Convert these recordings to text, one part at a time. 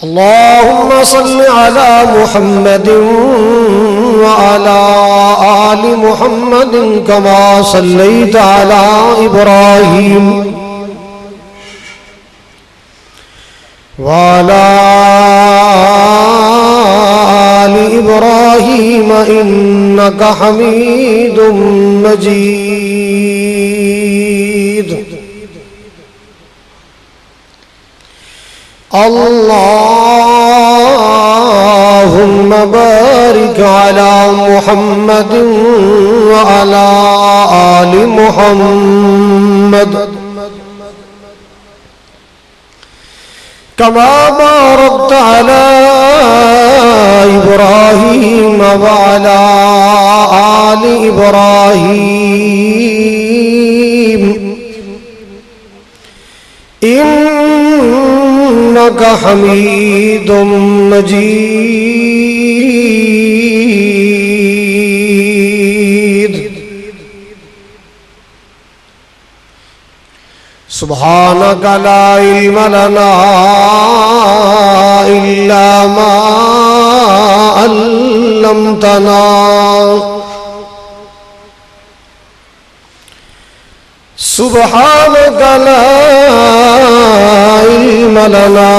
اللهم صل على محمد وعلى آل محمد كما صليت على إبراهيم وعلى آل إبراهيم إنك حميد مجيد. اللهم بارك على محمد وعلى آل محمد كما باركت على إبراهيم وعلى آل إبراهيم إنك حميد مجيد. سبحانك لا علم لنا إلا ما علمتنا سبحانك لا علم لنا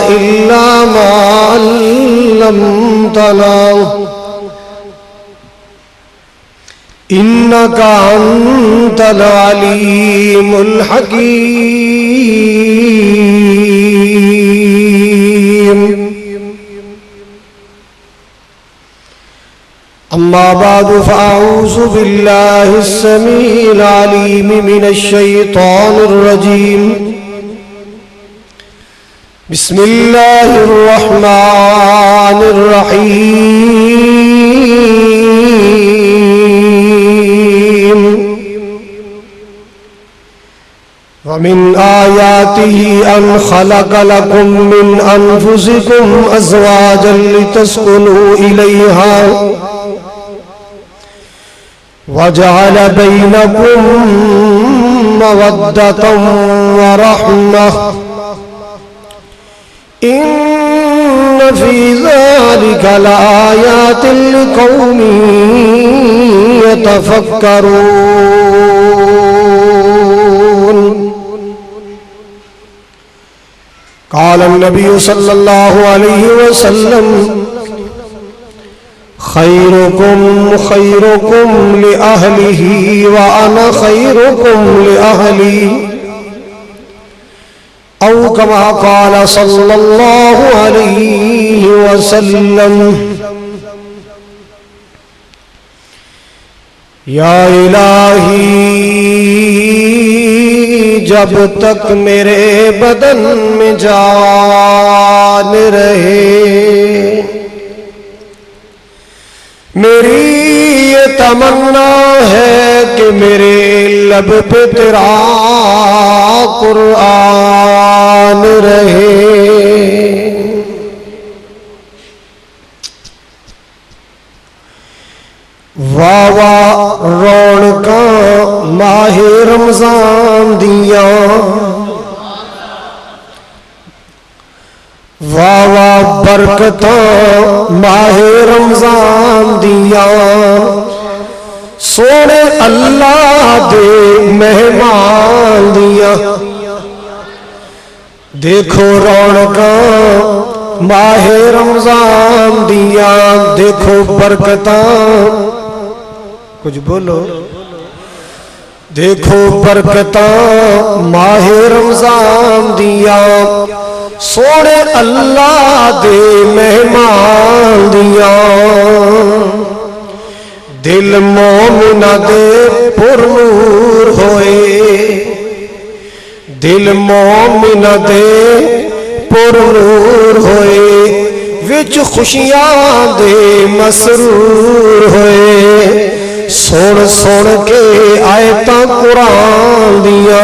إلا ما علمتنا إنك أنت العليم الحكيم. أما بعد فأعوذ بالله السميع العليم من الشيطان الرجيم. بسم الله الرحمن الرحيم. ومن آياته أن خلق لكم من أنفسكم أزواجا لتسكنوا إليها وجعل بينكم مودة ورحمة إن في ذلك لآيات لقوم يتفكرون. قال النبي صلى الله عليه وسلم خيركم خيركم لأهله وأنا خيركم لأهلي أو كما قال صلى الله عليه وسلم. یا الہی جب تک میرے بدن میں جان رہے میری یہ تمنا ہے کہ میرے لب پہ تیرا قرآن رہے. واہ واہ رونقاں ماہ رمضان دیاں واہ واہ برکتاں ماہ رمضان دیاں سونے اللہ دے مہمان دیاں. دیکھو رونقاں ماہ رمضان دیاں دیکھو برکتاں کچھ بولو دیکھو برکتاں ماہ رمضان دیاں سونے اللہ دے مہمان دیاں. دل مومنہ دے پر نور ہوئے دل مومنہ دے پر نور ہوئے وچ خوشیاں دے مسرور ہوئے. سن سن کے آیتاں قرآن دیا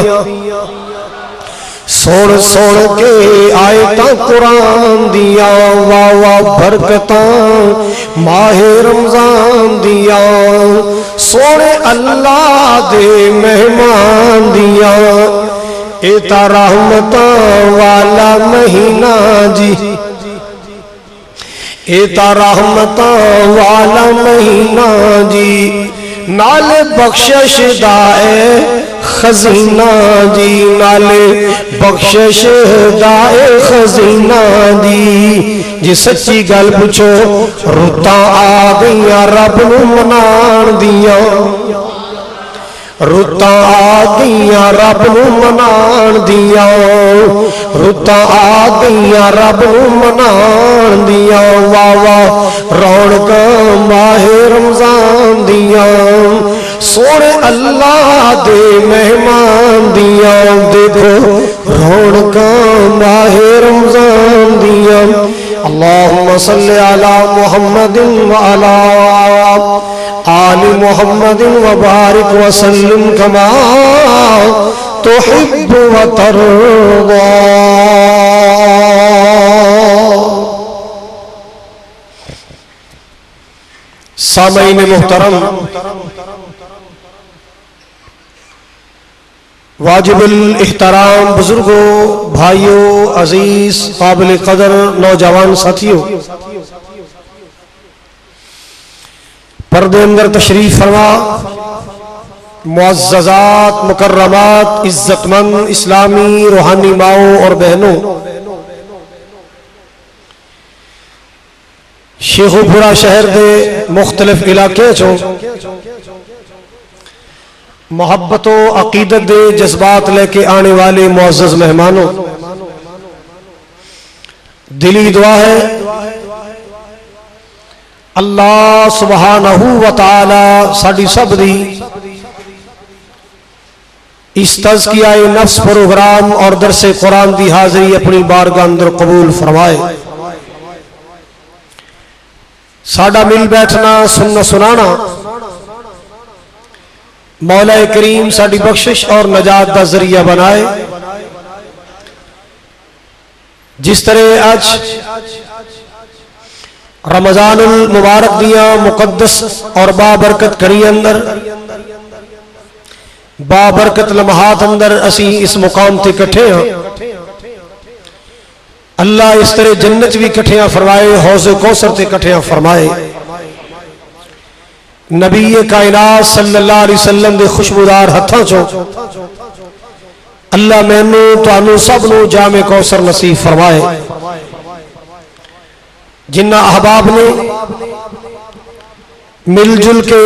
سن سن کے آیتاں قرآن دیا واہ واہ برکتاں ماہ رمضان دیا سونے اللہ دے مہمان دیا. اے تا رحمتاں والا مہینہ جی، اے تا رحمتاں والا مہینہ جی، نال بخشش دا اے خزینہ جی، نال بخشش دا اے خزینہ دی، جی سچی گل پوچھو رتاں آ گئیاں رب نو منان دیاں، رتاں آ گئیاں رب نو منان دیاں، رتاں آ گئیاں رب نو منان دیاں، واہ واہ رونقاں ماہ رمضان دیاں، سونے اللہ دے مہمان دیاں، دیکھو رونقاں ماہ رمضان دیاں۔ اللہم صلی علی محمد وعلی آل محمد وبارک وسلم کما تحب وترضى۔ سامعین محترم، واجب الاحترام بزرگوں، بھائیوں، عزیز قابل قدر نوجوان ساتھیوں، پردے اندر تشریف فرما معززات، مکرمات، عزت مند اسلامی روحانی ماؤں اور بہنوں، شیخو پورا شہر دے مختلف علاقے چوں محبت و عقیدت دے جذبات لے کے آنے والے معزز مہمانوں، دلی دعا ہے اللہ سبحانہ و تعالی ساڑی سب دی اس تزکیہ نفس پروگرام اور درس قرآن دی حاضری اپنی بارگاہ اندر قبول فرمائے۔ ساڑا مل بیٹھنا، سننا سنانا مولا کریم ساڑی بخشش اور نجات دا ذریعہ بنائے۔ جس طرح آج رمضان المبارک دیا مقدس اور بابرکت کری اندر، بابرکت لمحات اندر اسی اس مقام تے کٹھے ہیں، اللہ اس طرح جنت بھی کٹھیاں فرمائے، حوض کوثر تے کٹھیاں فرمائے، نبی کائنات صلی اللہ علیہ وسلم دے خوشبودار ہتھاں چوں اللہ مینوں تانوں سب نو جام کوثر نصیب فرمائے۔ جنہ احباب نے مل جل کے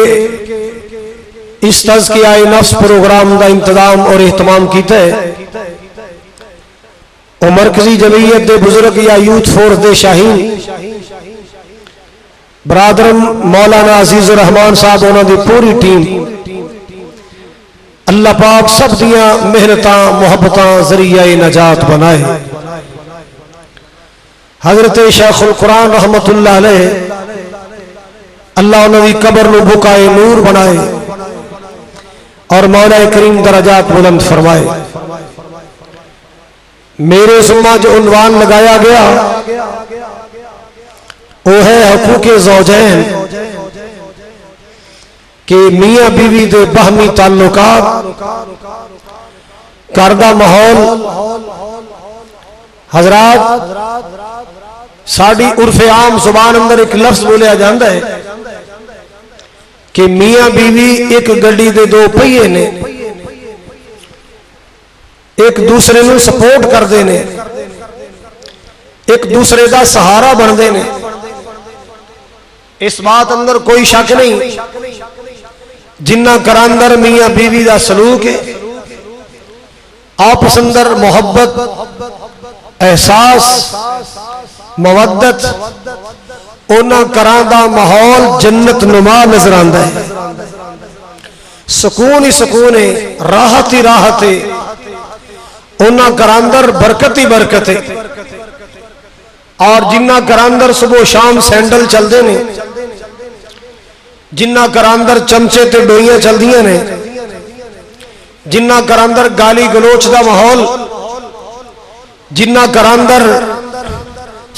اس تزکیہ نفس پروگرام دا انتظام اور اہتمام کیتا ہے، وہ مرکزی جمعیت دے بزرگ یا یوتھ فورس دے شاہین برادرم مولانا عزیز الرحمان صاحب انہوں دی پوری ٹیم، اللہ پاک سب دیاں محنتاں محبتاں ذریعہ نجات بنائے۔ حضرت شیخ القرآن رحمت اللہ علیہ اللہ انہوں دی قبر نو بکائے نور بنائے اور مولا کریم درجات بلند فرمائے۔ میرے سمجھ جو عنوان لگایا گیا وہ ہے حقوق زوجین، کہ میاں بیوی دے باہمی تعلقات، کردہ ماحول۔ حضرات ساڑی عرف عام زبان اندر ایک لفظ بولیا جاندہ ہے کہ میاں بیوی ایک گڑی دے دو پہیے نے، ایک دوسرے نو سپورٹ کر دینے، ایک دوسرے دا سہارا بن دینے، اس بات اندر کوئی شک نہیں۔ جنہ کراندر میاں بیوی دا سلوک ہے، آپس اندر محبت، احساس، مودت، اونا کراندہ ماحول جنت نما نظر آندہ ہے، سکون ہی سکون ہے، راحت ہی راحت ہے، اونا کراندر برکت ہی برکت ہے۔ اور جنہ کراندر صبح شام سینڈل چل دینے، جنہ کراندر چمچے تے ڈوئیاں چل دیاں نے، جنہ کراندر گالی گلوچ دا ماحول، جنہ کراندر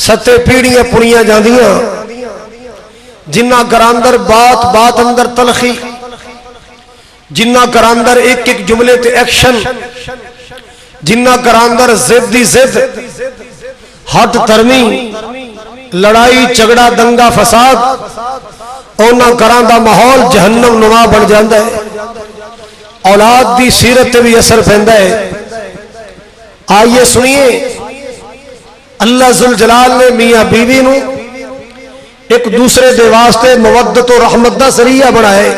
ستے پیڑیاں پڑیاں جاندیاں، جنہ کراندر بات بات اندر تلخی، جنہ کراندر ایک ایک جملے تے ایکشن، جنہ گھراندر زد دی زد ہٹ ترمی لڑائی جھگڑا دنگا فساد اونا گھران دا ماحول جہنم نما بن جاندہ ہے اولاد دی سیرت بھی اثر پہندہ ہے آئیے سنیے اللہ ذوالجلال نے میاں بیوی نو ایک دوسرے دے واسطے مودت و رحمت دا ذریعہ بنائے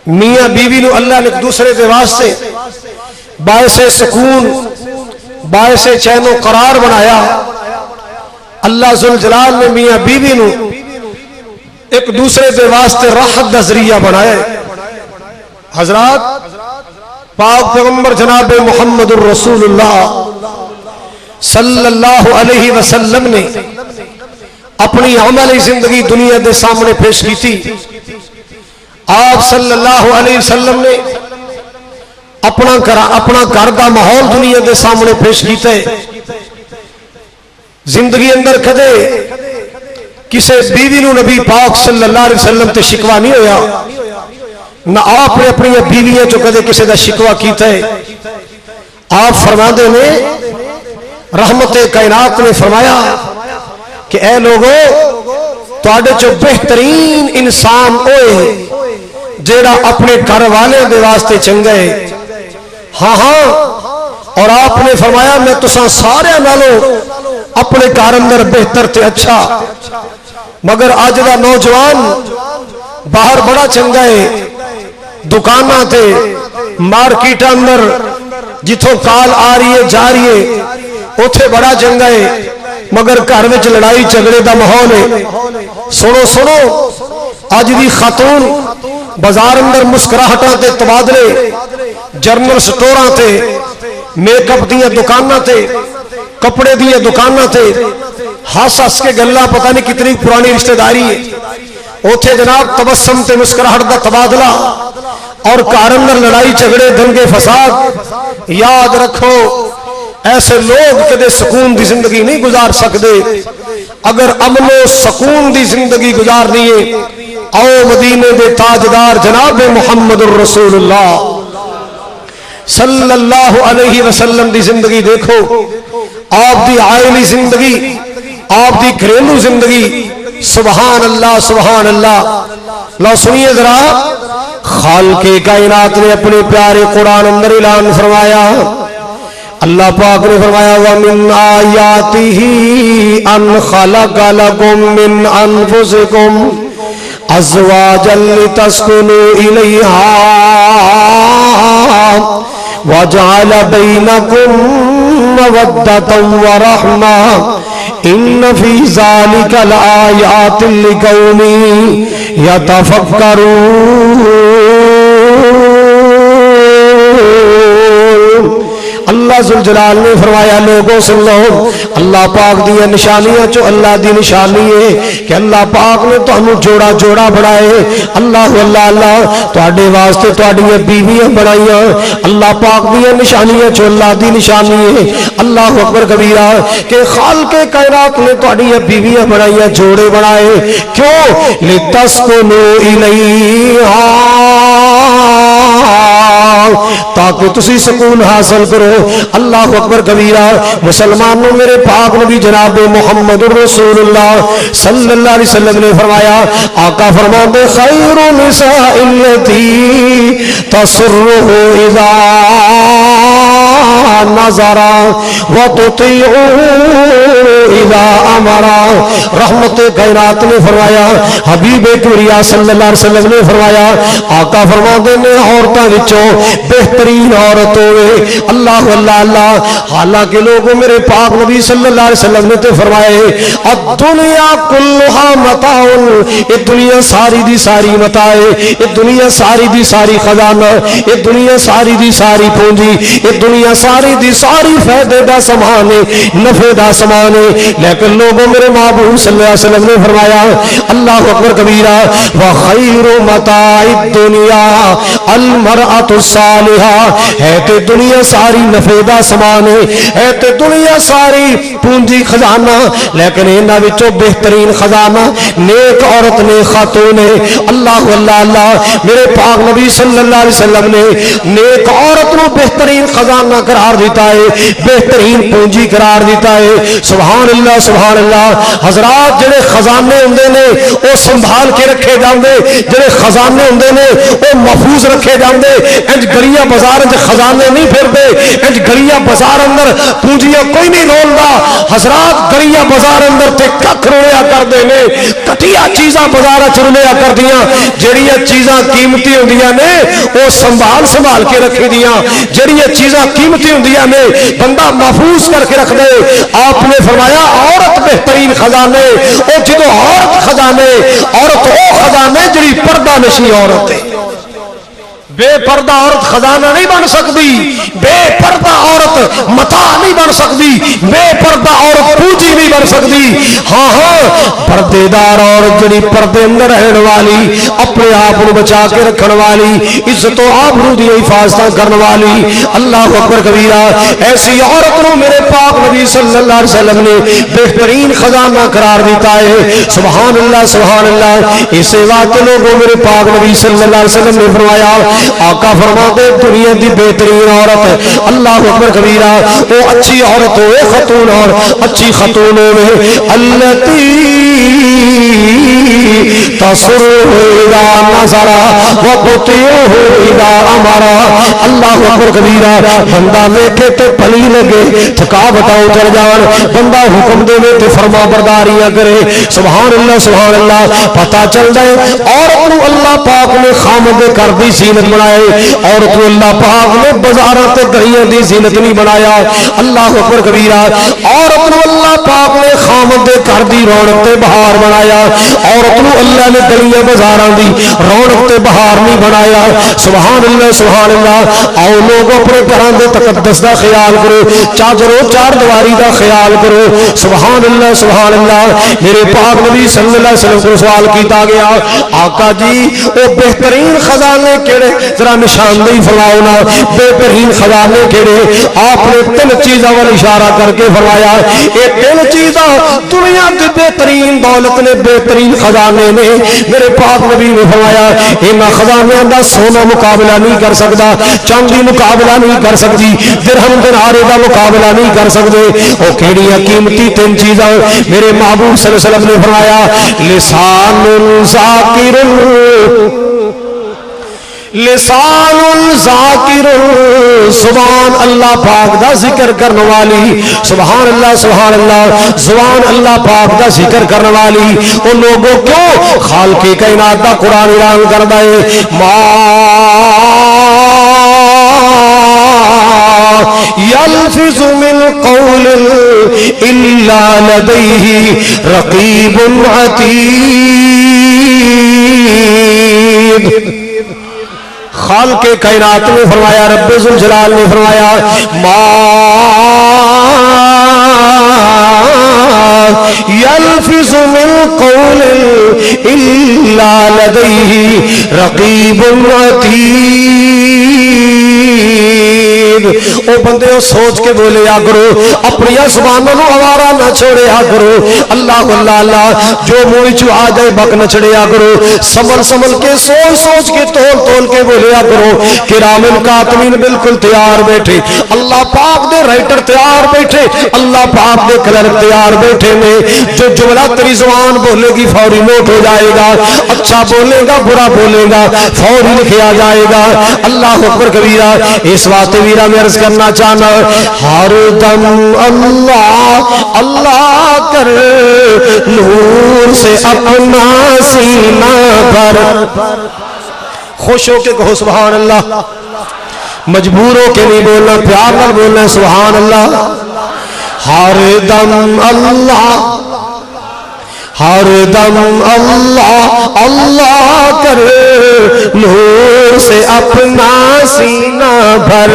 میاں بیوی نو اللہ نے ایک دوسرے دے واسطے باعث سکون باعث چین و قرار بنایا اللہ ذوالجلال نے میاں بیوی نو ایک دوسرے دے واسطے راحت دا ذریعہ بنایا حضرات پاک پیغمبر جناب محمد الرسول اللہ صلی اللہ علیہ وسلم نے اپنی عملی زندگی دنیا دے سامنے پیش کی تھی آپ صلی اللہ علیہ وسلم نے اپنا گھر دا ماحول دنیا دے سامنے پیش کیتا ہے زندگی اندر کدے کسے بیوی نو نبی پاک صلی اللہ علیہ وسلم تے شکوا نہیں ہویا نہ آپ نے اپنی بیویاں جو کدے کسے دا شکوا کیتا ہے آپ فرماندے نے رحمت کائنات نے فرمایا کہ اے لوگو تواڈے جو بہترین انسان ہوئے جیڑا اپنے گھر والے دے واسطے چنگا ہے ہاں ہاں اور آپ نے فرمایا میں تساں سارے نالوں اپنے گھر اندر بہتر تے اچھا مگر آج دا نوجوان باہر بڑا چنگا ہے دکاناں تے مارکیٹ اندر جتھوں کال آ رہی ہے جا رہی ہے اوتھے بڑا چنگا ہے مگر گھر وچ لڑائی جھگڑے دا ماحول ہے سنو سنو اج دی خاتون بازار اندر مسکراہٹاں تے تبادلے جرنل سٹوراں تے میک اپ دیاں دکاناں تے کپڑے دیاں دکاناں تے ہس ہس کے گلاں پتہ نہیں کتنی پرانی رشتہ داری ہے اوتھے جناب تبسم تے مسکراہٹ دا تبادلہ اور گھر اندر لڑائی جھگڑے دنگے فساد یاد رکھو ایسے لوگ کدے سکون دی زندگی نہیں گزار سکتے اگر امن و سکون دی زندگی گزارنی ہے او مدینے دے تاجدار جناب محمد الرسول اللہ صلی اللہ علیہ وسلم دی زندگی دیکھو آپ دی عائلی زندگی آپ دی گھریلو زندگی سبحان اللہ سبحان اللہ لو سنیے ذرا خالق کائنات نے اپنے پیارے قرآن اندر اعلان فرمایا اللہ پاک نے فرمایا وَمِنْ آیَاتِهِ أَنْ خَلَقَ لَكُم مِّنْ أَنفُسِكُمْ أَزْوَاجًا لِتَسْكُنُوا إِلَيْهَا وَجَعَلَ بَيْنَكُم مَّوَدَّةً وَرَحْمَةً إِنَّ فِي ذَلِكَ لَآيَاتٍ لِقَوْمٍ يَتَفَكَّرُونَ اللہ ذوالجلال نے فرمایا لوگوں سن لو اللہ پاک دی نشانیاں چو اللہ دی نشانی ہے کہ اللہ پاک نے تانوں جوڑا جوڑا بنائے اللہ اللہ اللہ تواڈے واسطے تواڈیاں بیویاں بنائیاں اللہ پاک دی نشانیاں چو اللہ دی نشانی ہے اللہ اکبر کبیرہ کہ خالق کائنات نے تواڈیاں بیویاں بنائیاں جوڑے بنائے کیوں لتسکنوا الیہا تاکہ تسی سکون حاصل کرو اللہ اکبر کبیرہ مسلمانوں میرے پاک نبی جناب محمد رسول اللہ صلی اللہ علیہ وسلم نے فرمایا آقا فرماتے خیر نساء التی تسرہ اذا نظر وتطیع اذا امر رحمت کائنات نے فرمایا حبیب کبریا صلی اللہ علیہ وسلم نے فرمایا آقا فرماتے نے عورتاں وچوں بہترین عورت ہوئے اللہ اللہ اللہ حالانکہ لوگوں میرے پاک نبی صلی اللہ علیہ وسلم نے تے فرمائے الدنیا کلھا متاع یہ دنیا ساری دی ساری متاع یہ دنیا ساری دی ساری خزانہ یہ دنیا ساری دی ساری پونجی یہ دنیا ساری دی ساری فائدے دا سامان ہے نفع دا سامان ہے لیکن لوگوں میرے محبوب صلی اللہ علیہ وسلم نے فرمایا اللہ اکبر کبیرہ وخیر متاع الدنیا المرأة الصالحہ ہے تے دنیا ساری نفع دا سامان ہے تے دنیا ساری پونجی خزانہ لیکن انہاں وچوں بہترین خزانہ نیک عورت نے خاتون ہے اللہ اللہ اللہ میرے پاک نبی صلی اللہ علیہ وسلم نے نیک عورت نو بہترین خزانہ قرار قرار دیتا ہے, بہترین پونجی قرار دیتا ہے. سبحان اللہ سبحان اللہ. حضرات جڑے خزانے ہوندے نے وہ سنبھال کے رکھے جاندے, جڑے خزانے ہوندے نے وہ محفوظ رکھے جاندے. انج گلیاں بازار وچ خزانے نہیں پھردے, انج گلیاں بازار اندر پونجیاں کوئی نہیں رولدا. حضرات گلیاں بازار اندر تے ککھ رولیا کردے نے, کٹیا چیزاں بازار وچ رولیا کردیاں. جڑیاں چیزاں قیمتی ہوندیاں نے وہ سنبھال کے رکھی دیاں, جڑیاں چیزاں قیمتی ہوندیاں نے بندہ محفوظ کر کے رکھ دے. آپ نے فرمایا عورت بہترین خزانے, او جدو عورت خزانے, عورت او خزانے جڑی پردہ نشی عورت ہے. بے پردہ عورت خزانہ نہیں بن سکتی, بے پردہ عورت متاع نہیں بن سکتی, بے پردہ عورت پونجی نہیں بن سکتی. ہاں ہاں پردے دار عورت جڑی پردے اندر رہن والی, اپنے آپ کو بچا کے رکھن والی, عزت و آبرو دی حفاظت کرنے والی, اللہ اکبر کبیرہ, ایسی عورت کو میرے پاک نبی صلی اللہ علیہ وسلم نے بہترین خزانہ قرار دیتا ہے. سبحان اللہ سبحان اللہ. اسے واقع لوگوں میرے پاک نبی صلی اللہ علیہ وسلم نے فرمایا, آقا فرماتے دنیا دی بہترین عورت, اللہ اکبر کبیرہ, وہ اچھی عورت ہوئے خاتون, اور اچھی خاتون ہوئے التی تصر اذا نظر وبطیع اذا امر. اللہ اکبر کبیرہ, بندہ دیکھے تے پلی لگے, تھکاوٹاں اتر جان, بندہ حکم دے تے فرما برداریاں کرے. سبحان اللہ سبحان اللہ. پتہ چل جائے عورت کو اللہ پاک نے خامد کر دی زینت بنائے, عورت کو اللہ پاک نے بازاراں تے گلیاں دی زینت نہیں بنایا. اللہ اکبر کبیرہ. عورت کو اللہ پاک نے خامد کر دی رونق تے بہار بنایا, عورت کو اللہ نے گلیاں بازاراں دی رونق تے بہار نہیں بنایا. سبحان اللہ سبحان اللہ. آؤ لوگ اپنے گھراں دے تقدس دا خیال کرو, چادرو چار دیواری دا خیال کرو. سبحان اللہ سبحان اللہ. میرے پاک نبی صلی اللہ علیہ وسلم کو سوال کیتا گیا, آقا جی وہ بہترین خزانے کیڑے, ذرا نشاندہی فرماؤ نا, بہترین خزانے کیڑے؟ آپ نے تین چیزاں وال اشارہ کر کے فرمایا, یہ تین چیزاں دنیا کی بہترین دولت نے, بہترین خزانے نے. میرے پاک نبی نے فرمایا انہاں خزانیاں دا سونا مقابلہ نہیں کر سکتا, چاندی مقابلہ نہیں کر سکتی, درہم دینار دا مقابلہ نہیں کر سکتے. وہ کیڑیاں قیمتی تین چیزاں؟ میرے محبوب صلی اللہ علیہ وسلم نے فرمایا لسان ذاکر, لسان ذاکر, زبان اللہ پاک دا ذکر کرنے والی. سبحان اللہ سبحان اللہ. زبان اللہ پاک دا ذکر کرنے والی. ان لوگوں کو خالق کائنات دا قرآن اعلان کردا ہے, ما یلفظ من قول الا لدیہ رقیب عتید. خالق کائنات نے فرمایا, رب ذوالجلال نے فرمایا, ما یلفظ من قول الا لدیہ رقیب عتید. او بندے سوچ کے بولے آ کرو, اپنی زبانوں کو آوارہ نہ چھوڑے آ کرو. اللہ اللہ اللہ, جو منہ چ آ جائے بک نہ چڑھے آ کرو. سنبھل سنبھل کے سوچ سوچ کے تول تول کے بولے آ کرو. کرامن کاتبین بالکل تیار بیٹھے, اللہ پاک دے رائٹر تیار بیٹھے, اللہ پاک دے کلرک تیار بیٹھے نے. جو جملہ تیری زبان بولے گی فوری نوٹ ہو جائے گا, اچھا بولے گا برا بولے گا فوری لکھا جائے گا. اللہ اکبر کبیرہ. اس واسطے ویرا میں عرض کرنا چاہنا, ہر دم اللہ اللہ کر, نور سے اپنا سینہ بھر. خوش ہو کے کہو سبحان اللہ, مجبور ہو کے نہیں بولنا, پیار نہ بولنا. سبحان اللہ. ہر دم اللہ, ہر دم اللہ اللہ کر, نور سے اپنا سینہ بھر.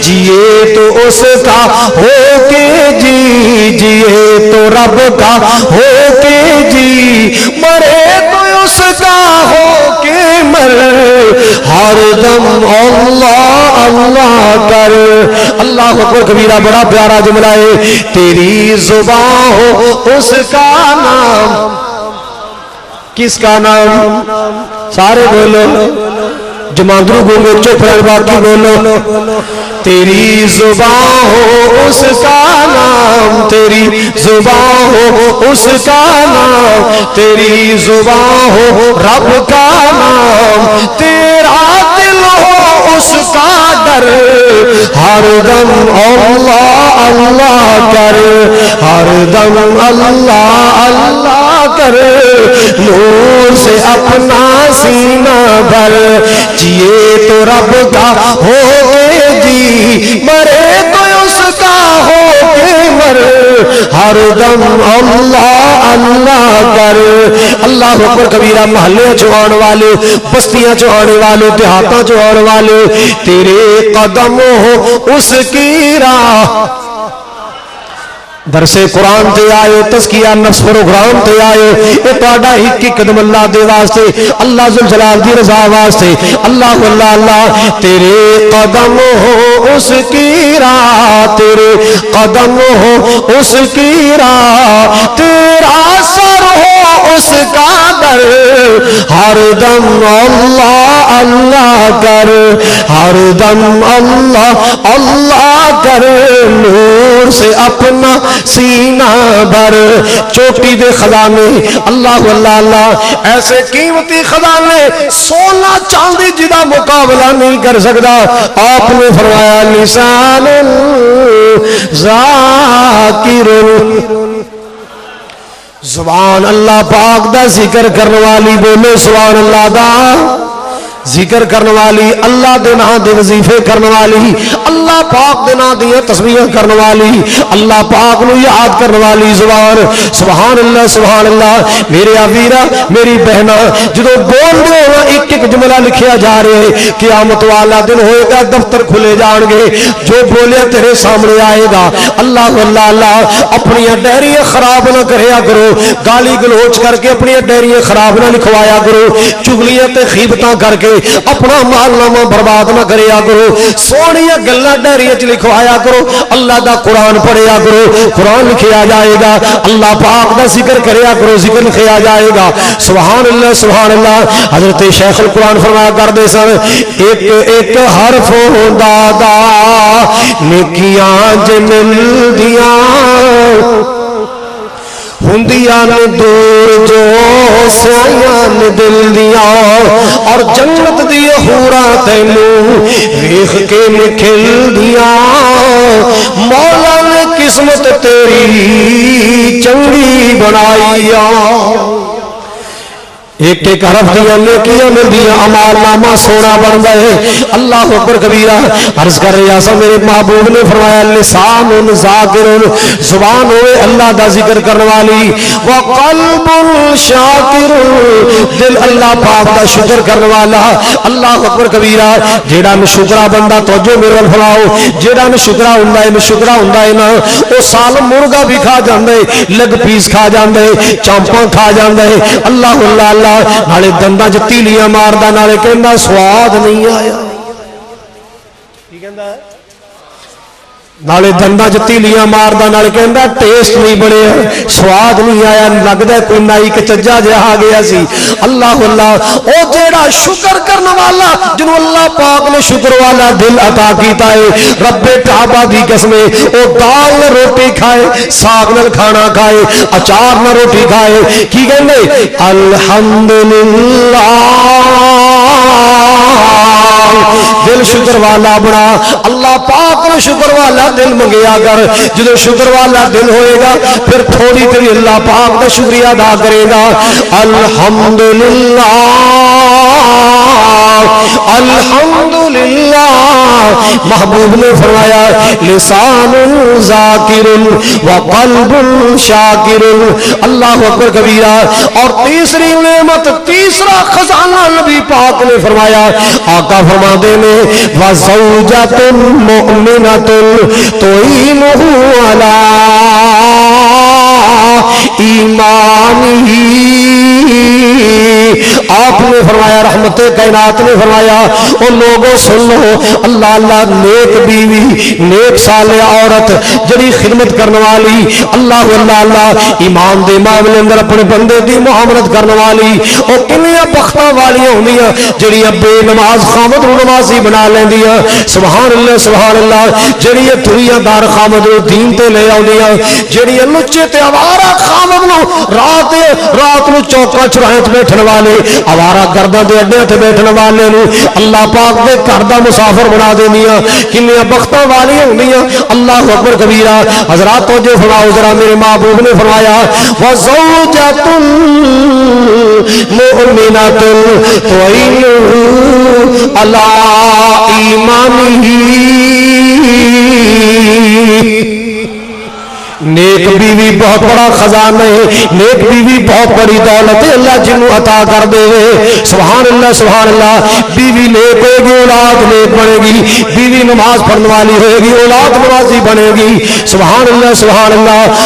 جیے تو اس کا ہو کے جی, جیے تو رب کا ہو کے جی, مرے تو اس کا ہو کے مر. ہر دم اللہ اللہ کر. اللہ اکبر کبیرہ. بڑا پیارا جملہ ہے, تیری زبان ہو اس کا نام. کس کا نام؟ سارے بولو, جماندرو بولو, چپ رہے باقی بولو. تیری زبان ہو اس کا نام، تیری زبان ہو اس کا نام، تیری زبان ہو رب کا نام، تیرا دل ہو اس کا ڈر، ہر دم اللہ اللہ کر، ہر دم اللہ اللہ کر، نور سے اپنا سینہ بھر، جیے تو رب کا ہو کے جی، مرے تو اس کا ہو کے مر، ہر دم اللہ اللہ کر۔ اللہ اکبر کبیرہ۔ محلے چوان والے، بستیاں چوانے والے، دیہاتاں چوانے والے، تیرے قدم ہو اس کی راہ، درس قرآن تے آئے، تزکیہ نفس پروگرام تے آئے، اے تہاڈا ایک ایک قدم اللہ دے واسطے، اللہ ذوالجلال دی رضا واسطے، اللہ اللہ اللہ، تیرے قدم ہو اس کی راہ، تیرے قدم ہو اس کی راہ، تیرا سر ہو اس کا در، ہر دم اللہ اللہ کر، ہر دم اللہ اللہ کر، نور سے اپنا سینہ بھر۔ چوٹی دے خزانے، اللہ اللہ اللہ، ایسے قیمتی خزانے سونا چاندی جدا مقابلہ نہیں کر سکتا۔ آپ نے فرمایا لسان ذاکر، زبان اللہ پاک دا ذکر کرنے والی، بولے سبحان اللہ دا ذکر کرنے والی، اللہ دے نام دے وظیفے کرنے والی، اللہ پاک دے نام دی تسبیح کرنے والی، اللہ پاک نو یاد کرنے والی زبان۔ سبحان اللہ سبحان اللہ۔ میرے ویرا میری بہنا، جدو بول دے ہو ایک ایک جملہ لکھیا جا رہے ہیں، قیامت والا دن ہوئے گا، دفتر کھلے جان گے، جو بولے تیرے سامنے آئے گا۔ اللہ اللہ اللہ، اپنی ڈائریاں خراب نہ کریا کرو، گالی گلوچ کر کے اپنی ڈائریاں خراب نہ لکھوایا کرو، چگلیاں تے غیبتاں کر کے اپنا مال نامہ برباد نہ کریا کرو، سونیاں گلاں ڈائریاں چ لکھوایا کرو، اللہ دا قرآن پڑھیا کرو، قرآن لکھیا جائے گا، اللہ پاک دا ذکر کریا کرو، ذکر لکھیا جائے گا۔ سبحان اللہ سبحان اللہ۔ حضرت شیخ القرآن فرمایا کرتے سن، ایک ایک حرف ہوندا دا نیکیاں ج ملدیاں، ہندیاں نے دور جو سیاں نے دل دیا، اور جنت دی حوراں تینوں ویکھ کے نکھل دیا، مولا نے قسمت تیری چنگی بنائی۔ ایک ایک حرف دیا نیکیاں ملدیاں، اعمال نامہ سونا بن گئے۔ اللہ اکبر کبیرہ۔ عرض کر رہا سا، میرے محبوب نے فرمایا لسان ذاکر، زبان ہوئے اللہ دا ذکر کرنے والی، وقلب شاکر، دل اللہ پاک دا شکر کرنے والا۔ اللہ اکبر کبیرہ۔ جیڑا نشکرا بندہ، توجہ میرے فرماؤ، جیڑا نشکرا ہوندا ہے، نشکرا ہوندا ہے نا، او سال مرغا بھی کھا جاندے، لگ پیس کھا جاندے، چامپاں کھا جاندے۔ اللہ اللہ اللہ، نالے دنداں چ تیلیاں ماردا، نالے کہندا سواد نہیں آیا۔ کی کہندا ہے؟ نالے دنداں چ تیلیاں ماردا، نالے کہندا ٹیسٹ نہیں بنیا، سواد نہیں آیا، لگدا کوئی نائی کچجا جہا آ گیا سی۔ اللہ اللہ، او جیڑا شکر کرنے والا، جنوں اللہ پاک نے شکر والا دل عطا کیتا ہے، رب کعبہ دی قسم، او دال نہ روٹی کھائے، ساگ نال کھانا کھائے، اچار نہ روٹی کھائے، کی کہندے الحمدللہ، دل شکر والا بنا۔ اللہ پاک نے شکر والا دل منگیا کر، جدو شکر والا دل ہوئے گا، پھر تھوڑی تیری اللہ پاک کا شکریہ ادا کرے گا۔ الحمدللہ الحمدللہ۔ محبوب نے فرمایا لسان ذاکر وقلب شاکر۔ اللہ اکبر کبیرہ۔ اور تیسری نعمت، تیسرا خزانہ نبی پاک نے فرمایا، آقا فرما دے نے وَزَوْجَةٌ مُؤْمِنَةٌ تُعِينُهُ عَلَىٰ ایمانہ۔ آپ نے فرمایا رحمت کائنات نے فرمایا او لوگوں سن لو اللہ اللہ نیک بیوی نیک صالح عورت جڑی خدمت کرنے والی اللہ اللہ اللہ ایمان دے معاملے اندر اپنے بندے دی معاملت کرنے والی او کنیاں بختاں والیاں ہوندیاں جڑیاں بے نماز خامد نو نمازی بنا لیندیاں سبحان اللہ جڑیاں دنیا دار خامد نو دین تے لے آوندیاں جڑیاں لچے تے آوارہ خامد نو رات نو چوکا چراہے تے بیٹھن والے آوارہ گرداں دے اڈے تے بیٹھن والے نو اللہ پاک دے گھر دا مسافر بنا دیندیاں کنیاں بختاں والیاں ہوندیاں اللہ اکبر کبیرہ حضرات توجہ فرماؤ ذرا میرے محبوب نے فرمایا وَزَوْجَةٌ مُؤْمِنَةٌ تُعِينُهُ عَلَىٰ إِيمَانِهِ نیک بیوی بہت بڑا خزانہ ہے نیک بیوی بہت بڑی دولت ہے اللہ جنوں عطا کر دے سبحان اللہ بیوی نیک ہوئے گی اولاد نیک بنے گی بیوی نماز پڑھنے والی ہوئے گی اولاد نمازی بنے گی سبحان اللہ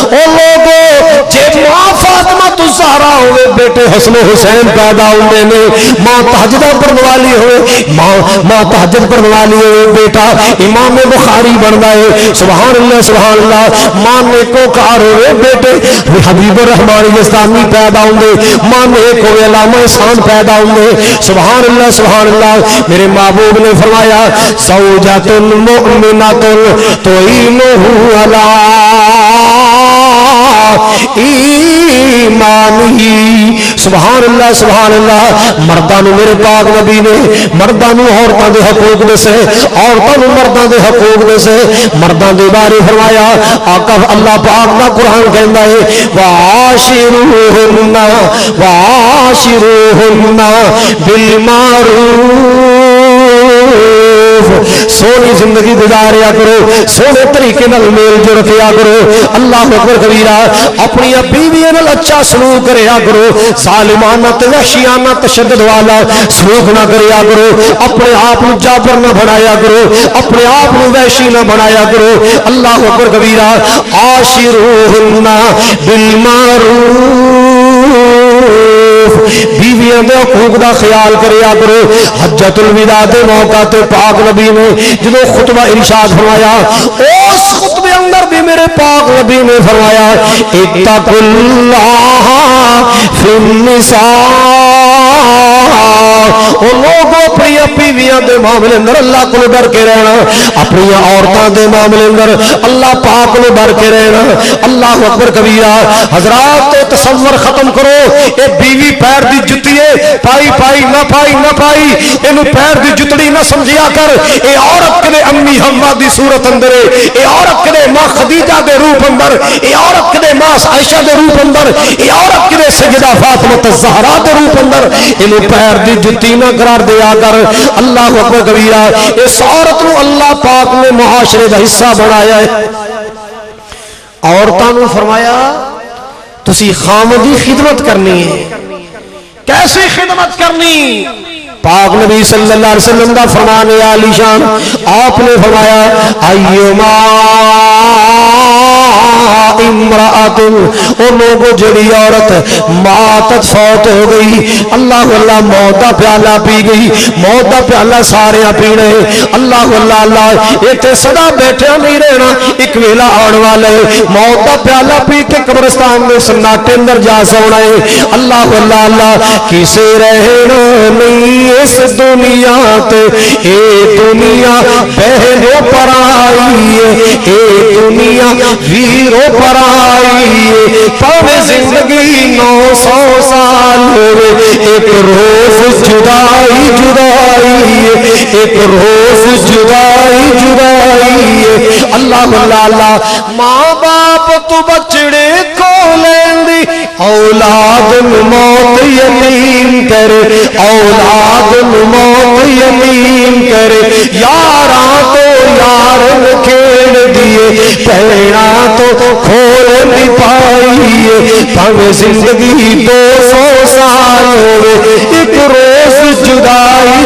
او لوگوں جے ماں فاطمہ الزہرا ہوئے بیٹے حسن حسین پیدا ہوئے نے ماں تہجد پڑھنے والی ہوئے ماں تہجد پڑھنے والی ہوئے بیٹا امام بخاری بن گئے سبحان اللہ ماں کو کار ہوئے بیٹے حبیب الرحمن اسلامی پیدا ہوں گے ماں نیک ہوئے علامہ احسان پیدا ہوں گے سبحان اللہ میرے محبوب نے فرمایا زوجۃ مؤمنۃ تعینہ علی ایمانہ سبحان اللہ مردان میرے پاک نبی نے مردان عورتوں دے حقوق دے سے عورتوں مردوں دے حقوق دے سے مردوں دے بارے فرمایا آقا اللہ پاک دا قرآن کہندا ہے وعاشروہن بالمعروف سونی زندگی گزاریا کرو سونے طریقے نال میل جو رکھیا کرو اللہ اکبر کبیرہ اپنی بیویاں نال اچھا سلوک کریا کرو ظالمانہ تے وحشیانہ تشدد والا سلوک نہ کریا کرو اپنے آپ نو جابر نہ بنایا کرو اپنے آپ نو وحشی نہ بنایا کرو اللہ اکبر کبیرہ عاشروہن بالمعروف بیویاں دے حقوق دا خیال کریا کرو حجۃ الوداع دے موقع تے پاک نبی نے جدو خطبہ ارشاد فرمایا اس خطبے اندر بھی میرے پاک نبی نے فرمایا اتقوا اللہ فی النساء او لوگوں اپنی بیویاں دے معاملے اندر اللہ کو ڈر کے رہنا اپنی عورتاں دے معاملے اندر اللہ پاک کو ڈر کے رہنا اللہ اکبر کبیرہ حضرات تصور ختم کرو اے بیوی پیر دی جُتی ہے پائی نہ پائی اینو پیر دی جُتڑی نہ سمجھیا کر اے عورت کدے امی حوا دی صورت اندر اے عورت کدے ماں خدیجہ دے روپ اندر اے عورت کدے ماں عائشہ دے روپ اندر اے عورت کدے سیدہ فاطمہ الزہرا دے روپ اندر اینو پیر دی جُتی نہ قرار دیا کر اللہ اکبر کبیرہ اس عورت نو اللہ پاک نے معاشرے دا حصہ بنایا ہے عورتاں نو فرمایا تسی خامدی خدمت کرنی ہے کیسے خدمت کرنی پاک نبی صلی اللہ علیہ وسلم دا فرمان عالی شان آپ نے فرمایا ایما امرأت او لوگو جڑی عورت ماتت فوت ہو گئی اللہ موت دا پیالہ پی گئی موت دا پیالہ سارے پینے اللہ ایتھے سدا بیٹھے نہیں رہنا ایک ویلا آن والے موت دا پیالہ پی کے قبرستان میں سناٹے اندر جا سونا ہے اللہ کسے رہنا نہیں اس دنیا تے اے دنیا بہنوں پر آئی اے دنیا ویروں پر آئی پاوے زندگی 900 سال ہوئے ایک روز جدائی ایک روز جدائی اللہ ماں باپ تو بچڑے کو لیندی اولاد موت یمین کرے اولاد موت یمین کرے یاراں تو یار کھیڑ دیے پہنا تو کھول نہیں پائیے پاوے زندگی 200 سال ہوئے ایک روز جدائی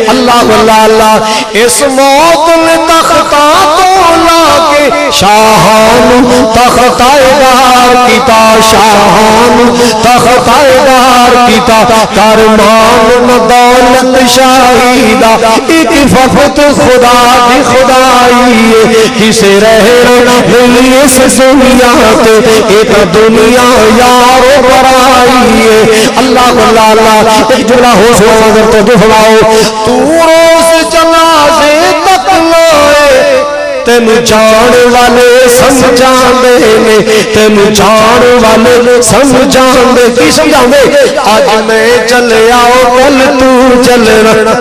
اللہ اس موت نے تختہ تو لا کے شاہان تختائدار کیتا شاہان تختائدار کیتا کرمان دولت شاہیدہ ایک فقط خدا کی خدائی کسے رہنا نہیں اس دنیا تے ایک دنیا یارو برائی اللہ اللہ ایک جملہ ہو سو اگر تو دفعاؤ تو روز جنازے تک لائے تین جان والے سمجھان دے تین جان والے سمجھان دے کی سمجھان دے آج میں چلے آؤ کل تو چلنا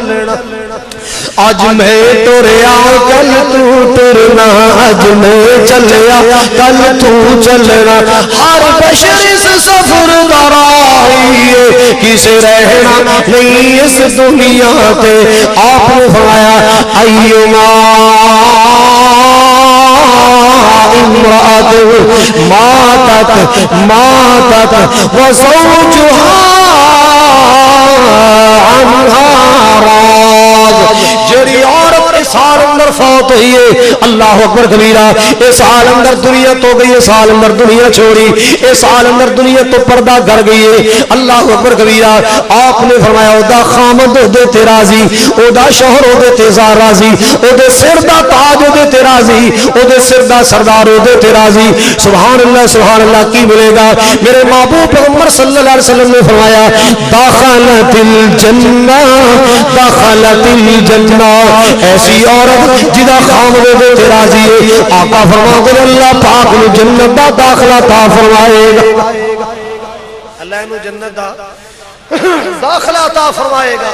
آج میں ٹریا کل تو ٹرنا آج میں چلیا کل تو چلنا ہر بشر اس سفر درائی کسے رہنا نہیں اس دنیا تے آپ نے فرمایا ایما امرأت ماتت وزوجها عنها راض جڑی عورت اس حال اندر فوت ہوئی ہے اللہ اکبر کبیرہ اس حال اندر دنیا تو گئی اس حال اندر دنیا چھوڑی اس حال اندر دنیا تو پردہ کر گئی ہے اللہ اکبر کبیرہ آپ نے فرمایا او دا خامد او دے تے راضی او دا شوہر او دے تے زار راضی او دے سر دا تاج او دے تے راضی او دے سر دا سردار او دے تے راضی سبحان اللہ کی ملے گا میرے محبوب پیغمبر صلی اللہ علیہ وسلم نے فرمایا داخلت الجنہ داخلت الجنہ ایسی عورت جدا خامد دے تے راضی ہے آقا فرماتے ہیں اللہ پاک نو جنت دا داخلہ تا فرمائے گا اللہ نو جنت دا داخلہ تا فرمائے گا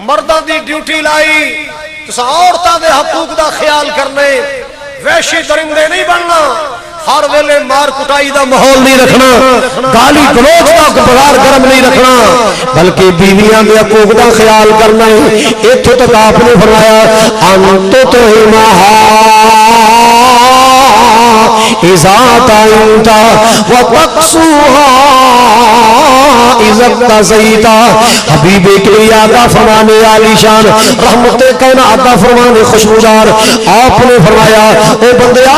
مردہ دی ڈیوٹی لائی تسا عورتاں دے حقوق دا خیال کرنے وحشی درندے نہیں بننا ہر ویلے مار کٹائی دا ماحول نہیں رکھنا گالی گلوچ دا بازار گرم نہیں رکھنا بلکہ بیویاں دے حقوق دا خیال کرنا ہے ایتھے تک آپ نے فرمایا انتو اذا تعینتا وتقصوها اذا تزیتا حبیب کلی آقا فرمانے عالی شان رحمت کہنا آقا فرمانے خوشبودار آپ نے فرمایا اے بندیا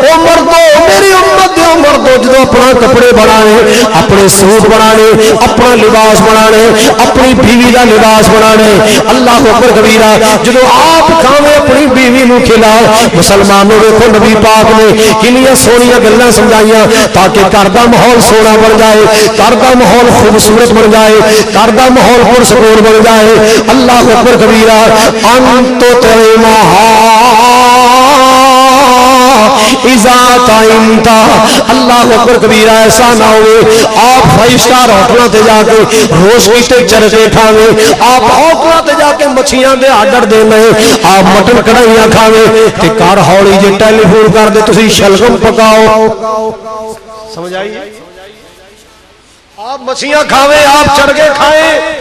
اے مردو میری امت دے مردو جدو اپنا کپڑے بنانے اپنے سوٹ بنانے اپنا لباس بنانے اپنی بیوی دا لباس بنانے اللہ اکبر کبیرہ جدو آپ کھاوے اپنی بیوی نو کھلا مسلمانوں دیکھو نبی پاک نے کنیاں سونیاں گلاں سمجھائیاں تاکہ گھر دا ماحول سونا بن جائے گھر دا ماحول خوبصورت بن جائے گھر دا ماحول پرسکون بن جائے اللہ اکبر کبیرہ انتو اذا تعینتا اللہ اکبر کبیرہ ایسا نہ ہوئے آپ فائیو سٹار ہوٹلوں تے جا کے روز کیتے چرچے کھاوے آپ ہوٹلوں تے جا کے مچھیاں دے آرڈر دینے آپ مٹن کڑھائیاں کھاوے تے کار ہولی جے ٹیلی فون کر دے تسی شلغم پکاؤ سمجھ آئی آپ مچھیاں کھاوے آپ چڑگے کھائیں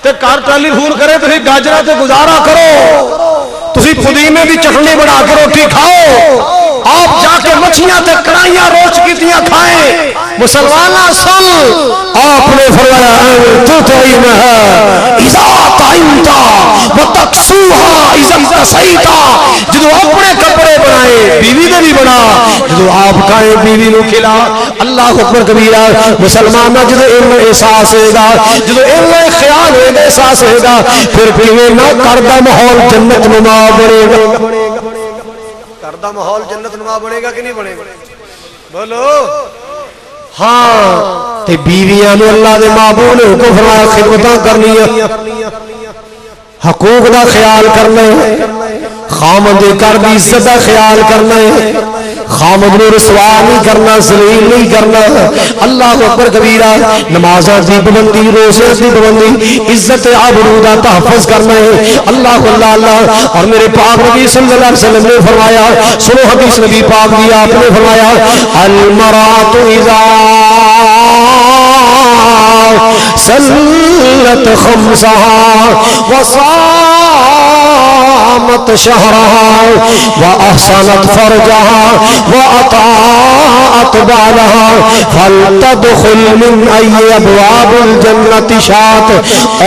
تے کار ٹیلی فون کرے تسی گاجرہ تے گزارا کرو تسی پودینے دی چٹنی بنا کے روٹی کھاؤ آپ جا کے مچھیاں تے کڑھائیاں روچ کیتیاں کھائیں مسلمانہ سن آپ نے فرمایا تو تعینها اذا تعینتا وتقصوها اذا تسیتا جدو اپنے کپڑے بنائے بیوی نے بھی بنا جدو آپ کھائیں بیوی نو کھلا اللہ اکبر کبیرہ مسلمانہ جدو علم احساس ہوئے گا جدو علم خیال ہوئے گا احساس ہوئے گا پھر پیوے نہ کردہ ماحول جنت نما بنے گا کردہ ماحول جنت نما بنے گا کہ نہیں بنے گا بولو ہاں تے بیویاں نو اللہ دے محبوب نے حکم فرمایا خدمتاں کرنی حقوق دا خیال کرنا ہے خامد کر دی عزت دا خیال کرنا ہے خامد نو رسوا نہیں کرنا ذلیل نہیں کرنا اللہ اکبر کبیرہ نمازاں دی پابندی روزے دی پابندی عزت آبرو دا تحفظ کرنا ہے اللہ اللہ اللہ اور میرے پاک نبی صلی اللہ علیہ وسلم نے فرمایا سنو حدیث نبی پاک دی آپ نے فرمایا المرأۃ اذا سلت خمسها وصامت شهرها وأحسنت فرجها وأطاعت أطبالها فلتدخل من أي أبواب الجنة شاءت.